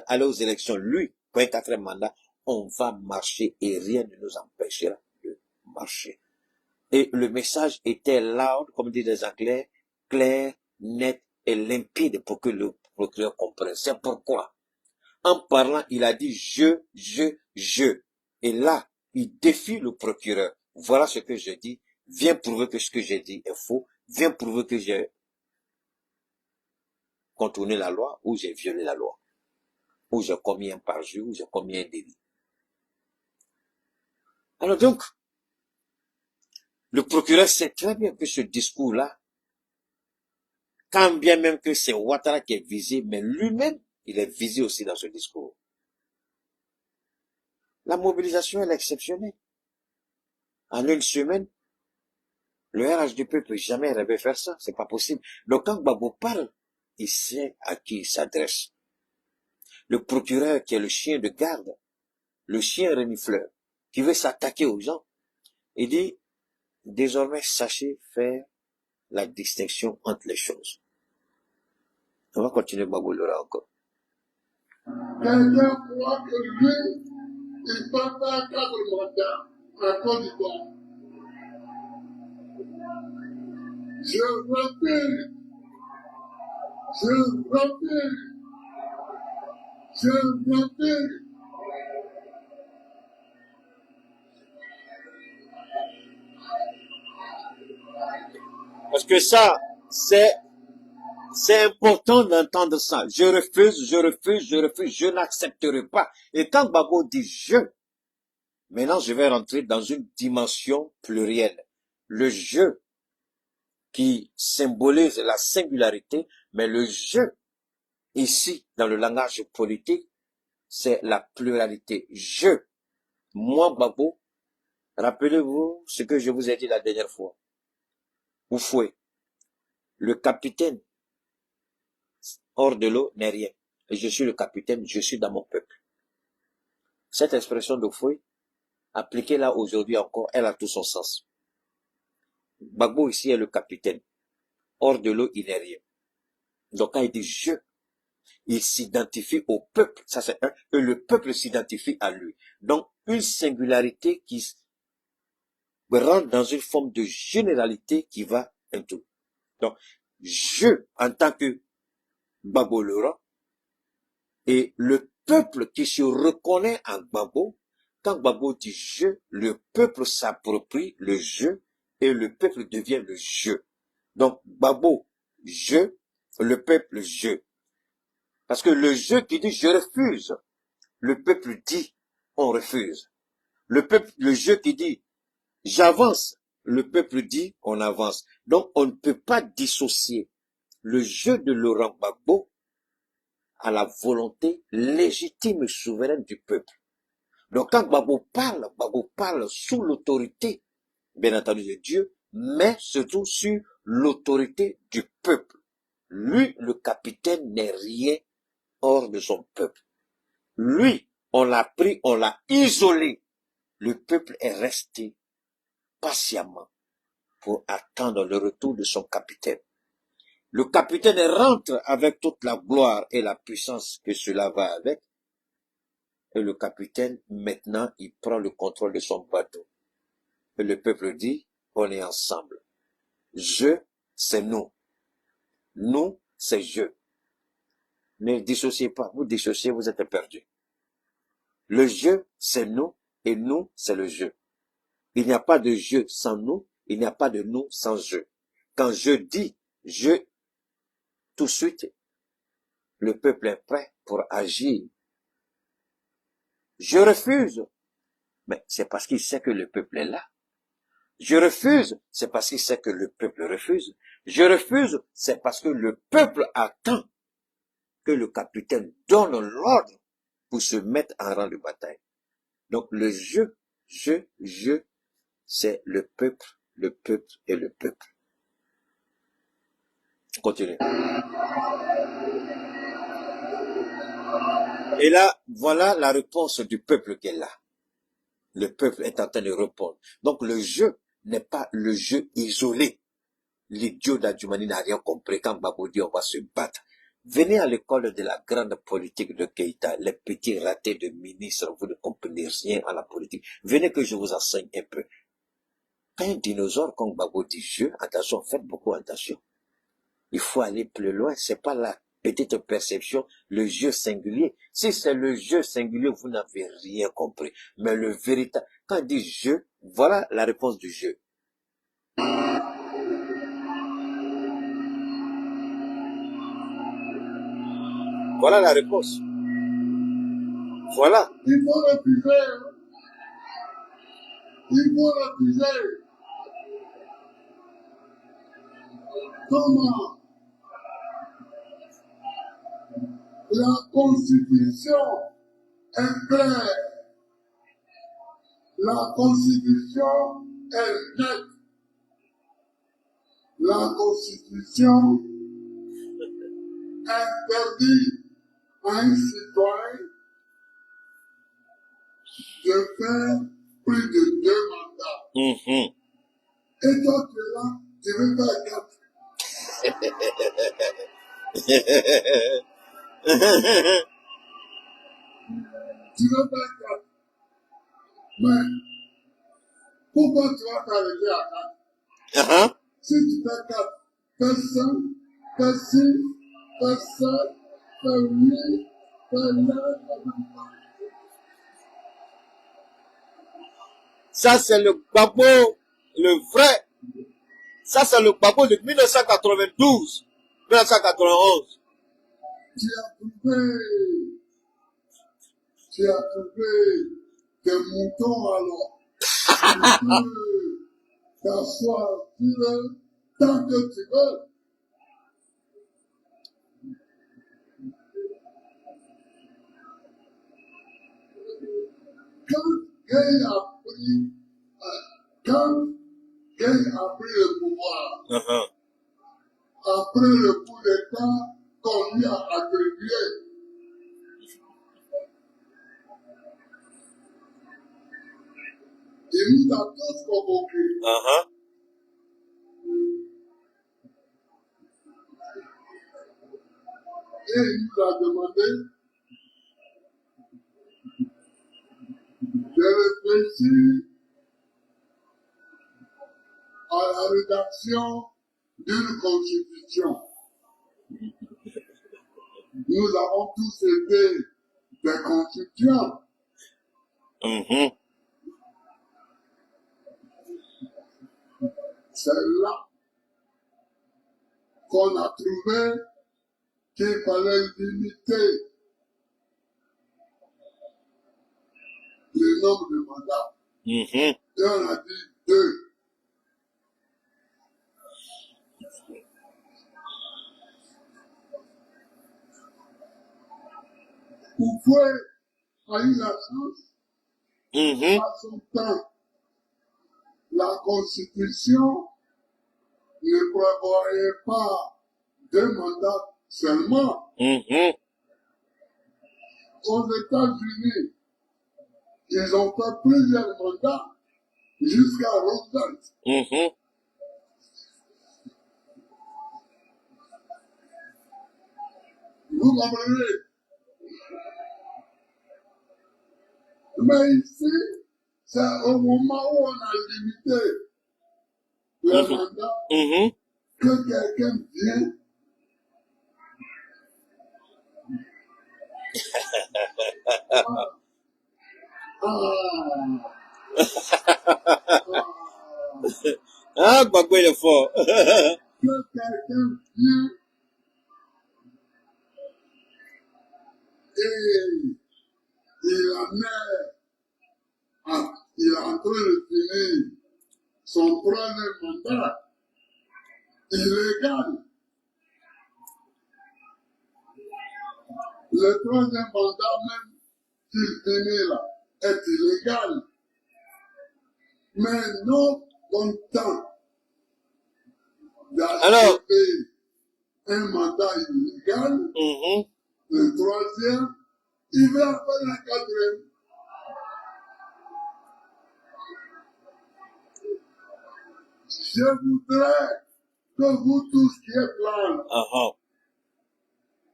aller aux élections, lui, pour un quatrième mandat, on va marcher et rien ne nous empêchera de marcher. Et le message était loud, comme disent les Anglais, clair, net et limpide pour que le procureur comprenne. C'est pourquoi, en parlant, il a dit je. Et là, il défie le procureur. Voilà ce que je dis. Viens prouver que ce que j'ai dit est faux. Viens prouver que j'ai contourné la loi ou j'ai violé la loi. Ou j'ai commis un parjure ou j'ai commis un délit. Alors donc, le procureur sait très bien que ce discours-là, quand bien même que c'est Ouattara qui est visé, mais lui-même, il est visé aussi dans ce discours. La mobilisation, elle est exceptionnelle. En une semaine, le RHDP ne peut jamais rêver faire ça, c'est pas possible. Donc quand Gbagbo parle, il sait à qui il s'adresse. Le procureur qui est le chien de garde, le chien renifleur, qui veut s'attaquer aux gens, il dit, désormais, sachez faire la distinction entre les choses. On va continuer Gbagbo Lora encore. Quelqu'un croit que lui, il peut faire 4 mandats en Côte d'Ivoire. Je refuse. Parce que ça, c'est important d'entendre ça. Je refuse, je n'accepterai pas. Et quand Gbagbo dit je, maintenant je vais rentrer dans une dimension plurielle. Le je qui symbolise la singularité, mais le je, ici, dans le langage politique, c'est la pluralité. Je, moi Gbagbo, rappelez-vous ce que je vous ai dit la dernière fois. Oufoué, le capitaine hors de l'eau n'est rien. Et je suis le capitaine, je suis dans mon peuple. Cette expression d'Oufoué, appliquée là aujourd'hui encore, elle a tout son sens. Gbagbo ici est le capitaine. Hors de l'eau, il n'est rien. Donc quand il dit je, il s'identifie au peuple. Ça c'est un. Et le peuple s'identifie à lui. Donc une singularité qui rentre dans une forme de généralité qui va un tout. Donc je, en tant que Gbagbo Lora, et le peuple qui se reconnaît en Gbagbo, quand Gbagbo dit je, le peuple s'approprie le je et le peuple devient le je. Donc Gbagbo, je, le peuple je. Parce que le je qui dit je refuse, le peuple dit on refuse. Le je qui dit j'avance, le peuple dit on avance. Donc on ne peut pas dissocier le je de Laurent Gbagbo à la volonté légitime et souveraine du peuple. Donc quand Gbagbo parle sous l'autorité, bien entendu, de Dieu, mais surtout sur l'autorité du peuple. Lui, le capitaine, n'est rien hors de son peuple. Lui, on l'a pris, on l'a isolé. Le peuple est resté patiemment pour attendre le retour de son capitaine. Le capitaine rentre avec toute la gloire et la puissance que cela va avec. Et le capitaine, maintenant, il prend le contrôle de son bateau. Et le peuple dit, on est ensemble. Je, c'est nous. Nous, c'est je. Ne dissociez pas. Vous dissociez, vous êtes perdus. Le je, c'est nous. Et nous, c'est le je. Il n'y a pas de je sans nous. Il n'y a pas de nous sans je. Quand je dis je, tout de suite, le peuple est prêt pour agir. Je refuse, mais c'est parce qu'il sait que le peuple est là. Je refuse, c'est parce qu'il sait que le peuple refuse. Je refuse, c'est parce que le peuple attend que le capitaine donne l'ordre pour se mettre en rang de bataille. Donc le je, c'est le peuple et le peuple. Continue. Et là, voilà la réponse du peuple qui est là. Le peuple est en train de répondre. Donc le jeu n'est pas le jeu isolé. L'idiot d'Adjumani n'a rien compris quand Gbagbo dit on va se battre. Venez à l'école de la grande politique de Keïta, les petits ratés de ministres, vous ne comprenez rien à la politique. Venez que je vous enseigne un peu. Quand un dinosaure comme Gbagbo dit jeu, attention, faites beaucoup attention. Il faut aller plus loin, c'est pas la petite perception, le jeu singulier. Si c'est le jeu singulier, vous n'avez rien compris. Mais le véritable, quand il dit jeu, voilà la réponse du jeu. Voilà la réponse. Voilà. Il faut refuser. Il faut refuser. Comment la Constitution est claire. La Constitution est nette. La Constitution interdit à un citoyen de faire plus de 2 mandats. Et toi, tu es là, tu veux faire 4. Tu veux faire 4. Mais pourquoi tu vas t'arrêter à 4? Si tu fais 4, fais 5, fais 6, fais 7, fais 8, fais 9, fais 10. Ça, c'est le Gbagbo, le vrai. Ça, c'est le Gbagbo de 1992, 1991. Tu as trouvé des moutons alors. Tu peux t'asseoir sur eux tant que tu veux. Quand Gay a pris le pouvoir, après le coup d'État qu'on lui a attribué, il nous a tous convoqués. Et il nous a demandé de réfléchir à la rédaction d'une constitution. Nous avons tous été des constituants. C'est là qu'on a trouvé qu'il fallait limiter le nombre de mandats. Et on a dit 2. Pourquoi a eu la chance à son temps? La Constitution ne prévoyait pas 2 mandats seulement. Aux États-Unis, ils ont fait plusieurs mandats jusqu'à Roosevelt. Vous comprenez? Mais ici, c'est au moment où on a limité le mandat que quelqu'un vient. Ah, Gbagbo, il est fort. Que quelqu'un vient et il est en train de finir son troisième mandat illégal. Le troisième mandat même qu'il finit là est illégal. Mais non content d'accepter un mandat illégal, le troisième, il va faire un quatrième. Je voudrais que vous tous qui êtes là,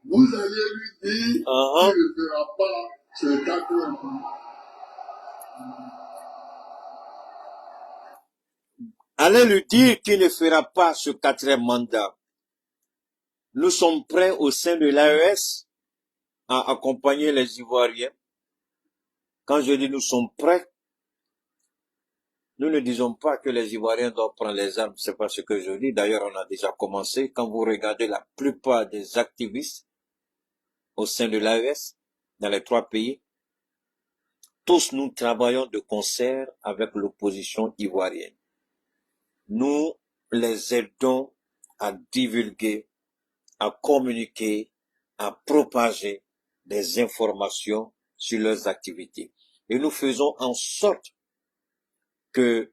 vous allez lui dire qu'il ne fera pas ce quatrième. Allez lui dire qu'il ne fera pas ce quatrième mandat. Nous sommes prêts au sein de l'AES à accompagner les Ivoiriens. Quand je dis nous sommes prêts, nous ne disons pas que les Ivoiriens doivent prendre les armes, c'est pas ce que je dis. D'ailleurs, on a déjà commencé. Quand vous regardez la plupart des activistes au sein de l'AES, dans les 3 pays, tous nous travaillons de concert avec l'opposition ivoirienne. Nous les aidons à divulguer, à communiquer, à propager des informations sur leurs activités. Et nous faisons en sorte que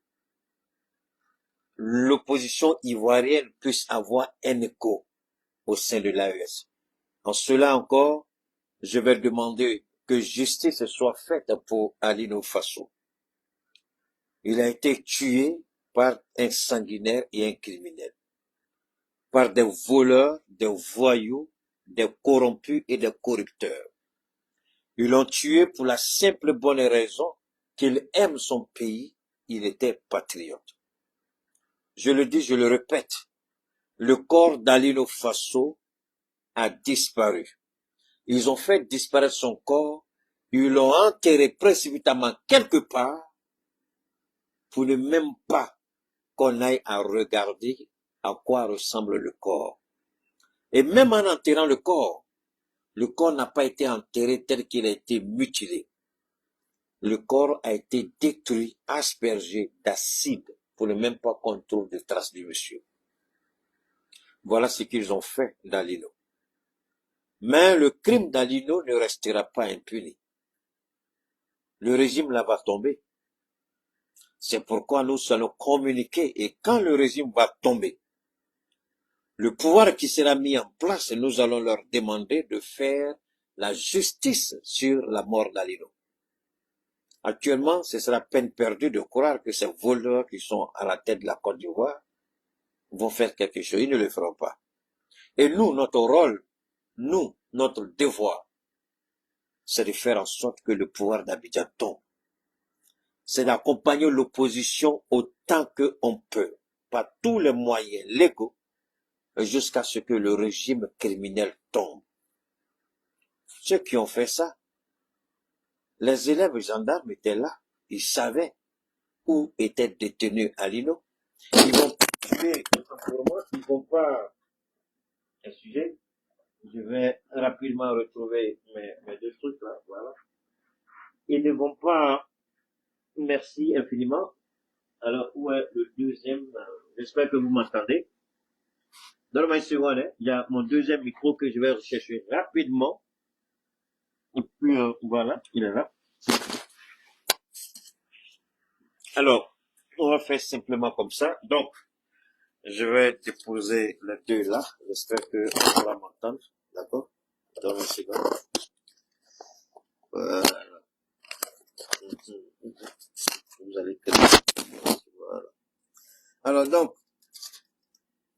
l'opposition ivoirienne puisse avoir un écho au sein de l'AES. En cela encore, je vais demander que justice soit faite pour Alino Fasso. Il a été tué par un sanguinaire et un criminel, par des voleurs, des voyous, des corrompus et des corrupteurs. Ils l'ont tué pour la simple bonne raison qu'il aime son pays, il était patriote. Je le dis, je le répète, le corps d'Alino Fasso a disparu. Ils ont fait disparaître son corps, ils l'ont enterré précipitamment quelque part pour ne même pas qu'on aille à regarder à quoi ressemble le corps. Et même en enterrant le corps n'a pas été enterré tel qu'il a été mutilé. Le corps a été détruit, aspergé d'acide pour ne même pas qu'on trouve de traces du monsieur. Voilà ce qu'ils ont fait d'Alino. Mais le crime d'Alino ne restera pas impuni. Le régime là va tomber. C'est pourquoi nous allons communiquer et quand le régime va tomber, le pouvoir qui sera mis en place, nous allons leur demander de faire la justice sur la mort d'Alino. Actuellement, ce sera peine perdue de croire que ces voleurs qui sont à la tête de la Côte d'Ivoire vont faire quelque chose. Ils ne le feront pas. Et nous, notre rôle, notre devoir, c'est de faire en sorte que le pouvoir d'Abidjan tombe. C'est d'accompagner l'opposition autant qu'on peut, par tous les moyens légaux, jusqu'à ce que le régime criminel tombe. Ceux qui ont fait ça, les élèves gendarmes étaient là, ils savaient où était détenu Alino. Ils vont pas, excusez, je vais rapidement retrouver mes 2 trucs là, voilà. Ils ne vont pas, merci infiniment. Alors, où est le deuxième? J'espère que vous m'entendez. Donne-moi une seconde, hein. Il y a mon deuxième micro que je vais rechercher rapidement. Et puis, voilà, il est là. Alors, on va faire simplement comme ça. Donc, je vais déposer les 2 là. J'espère qu'on va m'entendre. D'accord? Donne-moi une seconde. Voilà. Vous allez voilà. Alors donc,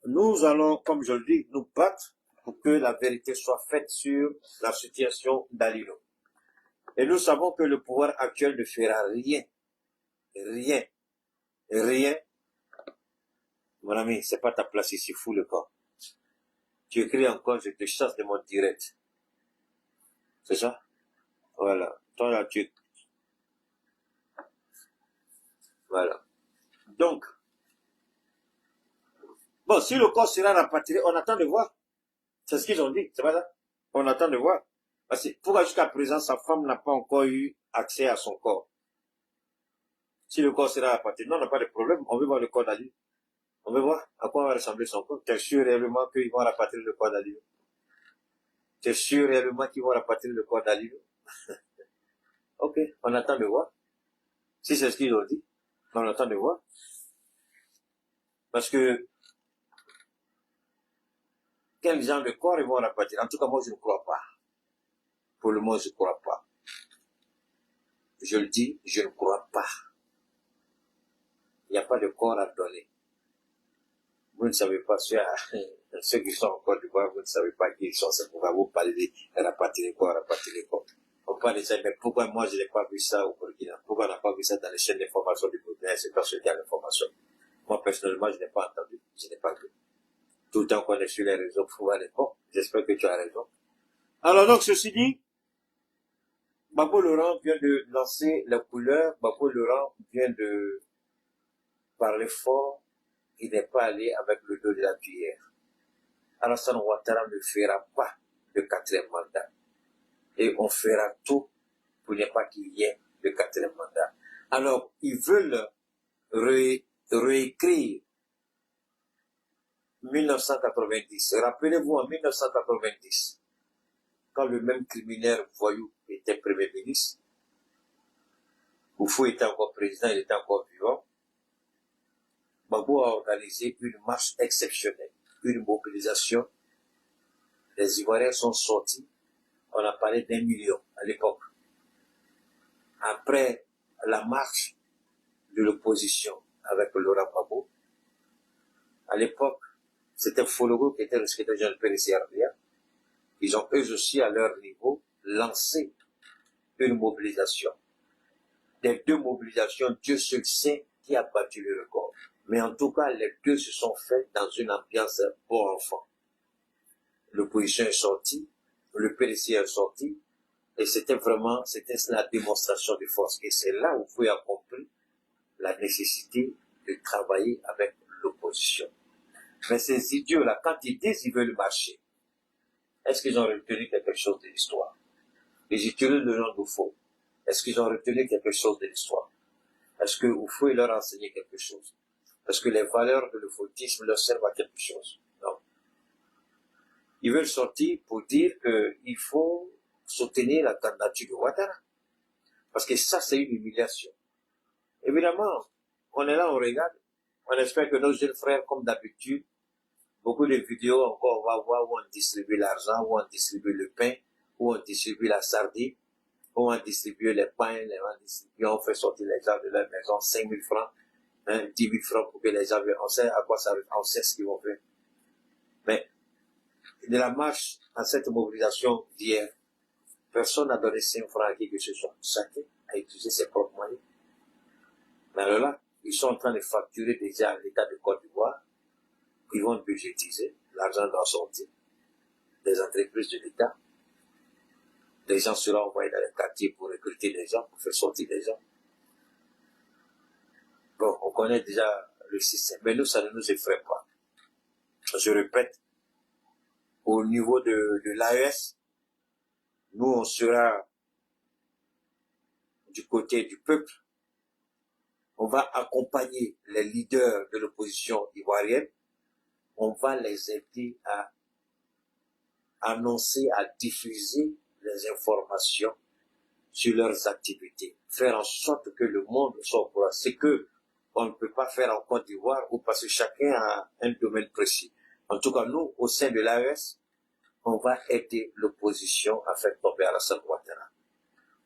nous allons, comme je le dis, nous battre pour que la vérité soit faite sur la situation d'Alino. Et nous savons que le pouvoir actuel ne fera rien. Mon ami, c'est pas ta place ici, fous le corps. Tu écris encore, je te chasse de mon direct. C'est ça? Voilà. Toi là, voilà. Donc, Bon, si le corps sera rapatrié, on attend de voir. C'est ce qu'ils ont dit, c'est pas ça? On attend de voir. Parce que pourquoi jusqu'à présent, sa femme n'a pas encore eu accès à son corps? Si le corps sera rapatrié, non, on n'a pas de problème. On veut voir le corps d'Ali. On veut voir à quoi va ressembler son corps. T'es sûr réellement qu'ils vont rapatrier le corps d'Ali? T'es sûr réellement qu'ils vont rapatrier le corps d'Ali? Ok, on attend de voir. Si c'est ce qu'ils ont dit, on attend de voir. Parce que, quel genre de corps ils vont rapatrier? En tout cas, moi, je ne crois pas. Pour le moment, je ne crois pas. Je le dis, je ne crois pas. Il n'y a pas de corps à donner. Vous ne savez pas, ceux qui sont en Côte d'Ivoire, vous ne savez pas qui ils sont, c'est pourquoi vous parlez de rapatrier les corps, rapatrier les corps. On parle de ça, mais pourquoi moi je n'ai pas vu ça au Burkina? Pourquoi on n'a pas vu ça dans les chaînes d'information du Burkina? C'est parce qu'il y a l'information. Moi, personnellement, je n'ai pas entendu, je n'ai pas vu. Tout le temps qu'on est sur les réseaux pour voir les corps, j'espère que tu as raison. Alors donc, ceci dit, Gbagbo Laurent vient de lancer la couleur, Gbagbo Laurent vient de parler fort, il n'est pas allé avec le dos de la cuillère. Alassane Ouattara ne fera pas le 4e mandat. Et on fera tout pour ne pas qu'il y ait le 4e mandat. Alors, ils veulent réécrire 1990. Rappelez-vous, en 1990, quand le même criminel voyou était Premier ministre, Oufou était encore président, il était encore vivant, Gbagbo a organisé une marche exceptionnelle, une mobilisation. Les Ivoiriens sont sortis, on a parlé d'1 million à l'époque. Après la marche de l'opposition avec Laurent Gbagbo, à l'époque, c'était Fologo qui était le secrétaire général PDCRDA. Ils ont eux aussi, à leur niveau, lancé une mobilisation. Des 2 mobilisations, Dieu seul sait qui a battu le record. Mais en tout cas, les 2 se sont faits dans une ambiance bon enfant. L'opposition est sortie, le PDC est sorti, et c'était la démonstration de force. Et c'est là où vous avez compris la nécessité de travailler avec l'opposition. Mais ces idiots-là, quand ils disent qu'ils veulent marcher, est-ce qu'ils ont retenu quelque chose de l'histoire? Ils utilisent le nom d'Oufou. Est-ce qu'ils ont retenu quelque chose de l'histoire? Est-ce que Oufou leur a enseigné quelque chose? Est-ce que les valeurs de l'oufoutisme leur servent à quelque chose? Non. Ils veulent sortir pour dire qu'il faut soutenir la candidature de Ouattara. Parce que ça, c'est une humiliation. Évidemment, on est là, on regarde. On espère que nos jeunes frères, comme d'habitude, beaucoup de vidéos encore, on va voir où on distribue l'argent, où on distribue le pain, où on distribue la sardine, où on distribue les pains, on fait sortir les gens de leur maison, 5 000 francs, 10 000 francs pour que les gens viennent. On sait à quoi ça arrive, on sait ce qu'ils vont faire. Mais, de la marche à cette mobilisation d'hier, personne n'a donné 5 francs à qui que ce soit. Chacun a utilisé ses propres moyens. Mais alors là, ils sont en train de facturer déjà à l'État de Côte d'Ivoire. Ils vont budgétiser, l'argent doit sortir des entreprises de l'État. Les gens seront envoyés dans les quartiers pour recruter des gens, pour faire sortir des gens. Bon, on connaît déjà le système, mais nous, ça ne nous effraie pas. Je répète, au niveau de l'AES, nous, on sera du côté du peuple. On va accompagner les leaders de l'opposition ivoirienne. On va les aider à annoncer, à diffuser les informations sur leurs activités. Faire en sorte que le monde soit au courant. C'est que on ne peut pas faire en Côte d'Ivoire ou parce que chacun a un domaine précis. En tout cas, nous, au sein de l'AES, on va aider l'opposition à faire tomber Alassane Ouattara.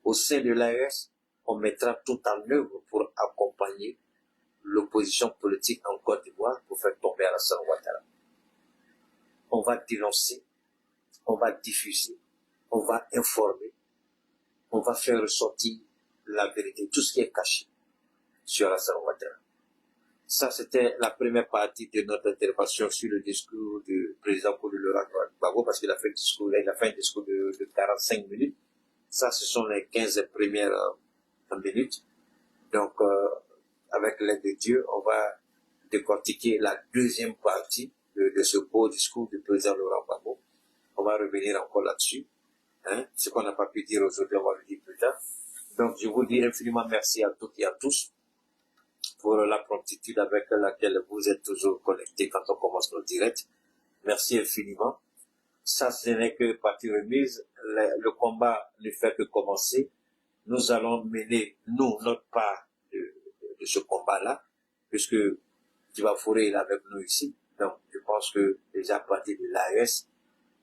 Au sein de l'AES, on mettra tout en œuvre pour accompagner l'opposition politique en Côte d'Ivoire pour faire tomber Alassane Ouattara. On va dénoncer, on va diffuser, on va informer, on va faire ressortir la vérité, tout ce qui est caché sur Alassane Ouattara. Ça, c'était la première partie de notre intervention sur le discours du président Laurent Gbagbo, parce qu'il a fait un discours de 45 minutes. Ça, ce sont les 15 premières minutes. Donc, avec l'aide de Dieu, on va décortiquer la deuxième partie de ce beau discours du président Laurent Gbagbo. On va revenir encore là-dessus. Hein? Ce qu'on n'a pas pu dire aujourd'hui, on va le dire plus tard. Donc, je vous dis infiniment merci à toutes et à tous pour la promptitude avec laquelle vous êtes toujours connectés quand on commence nos directs. Merci infiniment. Ça, ce n'est que partie remise. Le combat ne fait que commencer. Nous allons mener, nous, notre part de ce combat-là, puisque Dibafouré est avec nous ici. Donc, je pense que déjà à partir de l'AES,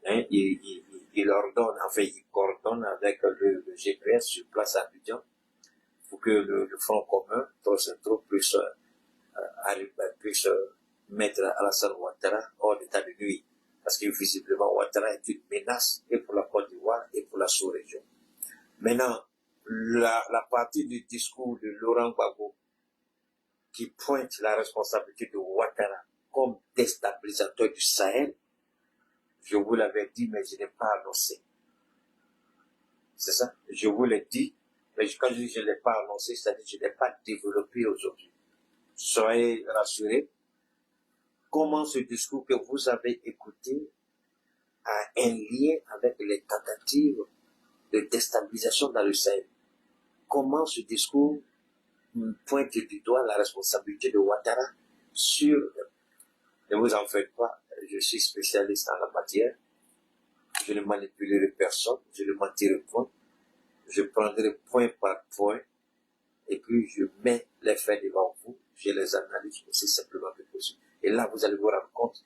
hein, il ordonne, enfin, il coordonne avec le GPS sur place à Abidjan pour que le Front commun, Centro, puisse mettre Alassane Ouattara hors d'état de nuit. Parce que visiblement, Ouattara est une menace et pour la Côte d'Ivoire et pour la sous-région. Maintenant, la partie du discours de Laurent Gbagbo qui pointe la responsabilité de Ouattara comme déstabilisateur du Sahel, je vous l'avais dit, mais je n'ai pas annoncé. C'est ça? Je vous l'ai dit, mais quand je dis je ne l'ai pas annoncé, c'est-à-dire que je ne l'ai pas développé aujourd'hui. Soyez rassurés, comment ce discours que vous avez écouté a un lien avec les tentatives de déstabilisation dans le Sahel. Comment ce discours pointe du doigt la responsabilité de Ouattara sur... Ne vous en faites pas, je suis spécialiste en la matière, je ne manipulerai personne, je ne mentirai point, je prendrai point par point, et puis je mets les faits devant vous, je les analyse aussi simplement que possible. Et là, vous allez vous rendre compte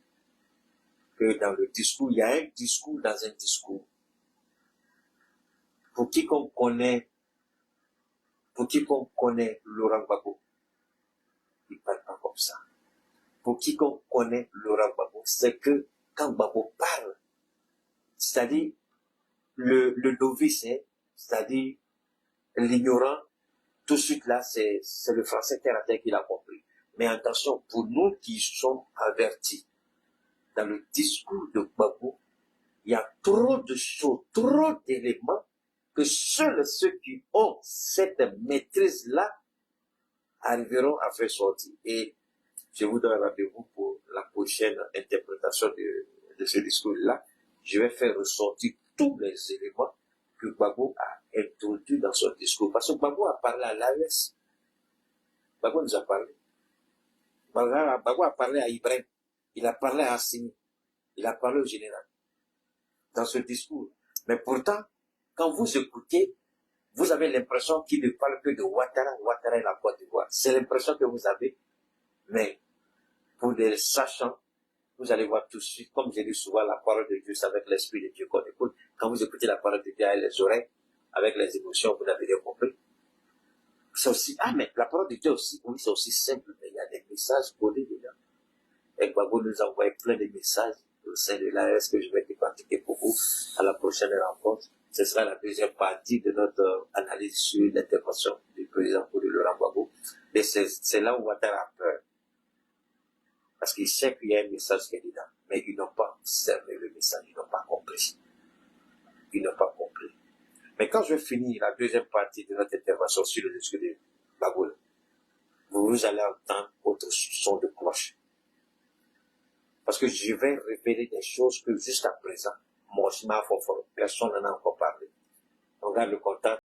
que dans le discours, il y a un discours dans un discours. Pour quiconque connaît Laurent Gbagbo, il ne parle pas comme ça. Pour quiconque connaît Laurent Gbagbo, c'est que quand Gbagbo parle, c'est-à-dire le novice, hein, c'est-à-dire l'ignorant, tout de suite là, c'est le français terre à terre qu'il a compris. Mais attention, pour nous qui sommes avertis, dans le discours de Gbagbo, il y a trop de choses, trop d'éléments que seuls ceux qui ont cette maîtrise-là arriveront à faire sortir. Et je vous donne rendez-vous pour la prochaine interprétation de ce discours-là. Je vais faire ressortir tous les éléments que Gbagbo a introduits dans son discours. Parce que Gbagbo a parlé à l'AES. Gbagbo nous a parlé. Gbagbo a parlé à Ibrahim. Il a parlé à Assimi. Il a parlé au général. Dans ce discours. Mais pourtant, quand vous écoutez, vous avez l'impression qu'il ne parle que de Ouattara et la Côte d'Ivoire. C'est l'impression que vous avez. Mais, pour des sachants, vous allez voir tout de suite, comme j'ai dit souvent, la parole de Dieu, c'est avec l'esprit de Dieu qu'on écoute. Quand vous écoutez la parole de Dieu avec les oreilles, avec les émotions, vous n'avez rien compris. C'est aussi, mais la parole de Dieu aussi, oui, c'est aussi simple, mais il y a des messages codés dedans. Et Gbagbo nous a envoyé plein de messages au sein de l'AS que je vais décortiquer pour vous à la prochaine rencontre. Ce sera la deuxième partie de notre analyse sur l'intervention du président de Laurent Gbagbo. Et c'est là où Ouattara a peur. Parce qu'il sait qu'il y a un message qui est dedans. Mais ils n'ont pas observé le message, ils n'ont pas compris. Ils n'ont pas compris. Mais quand je vais finir la deuxième partie de notre intervention sur le discours de Gbagbo, vous allez entendre autre son de cloche. Parce que je vais révéler des choses que jusqu'à présent, moi, personne n'en a encore parlé. On garde le contact.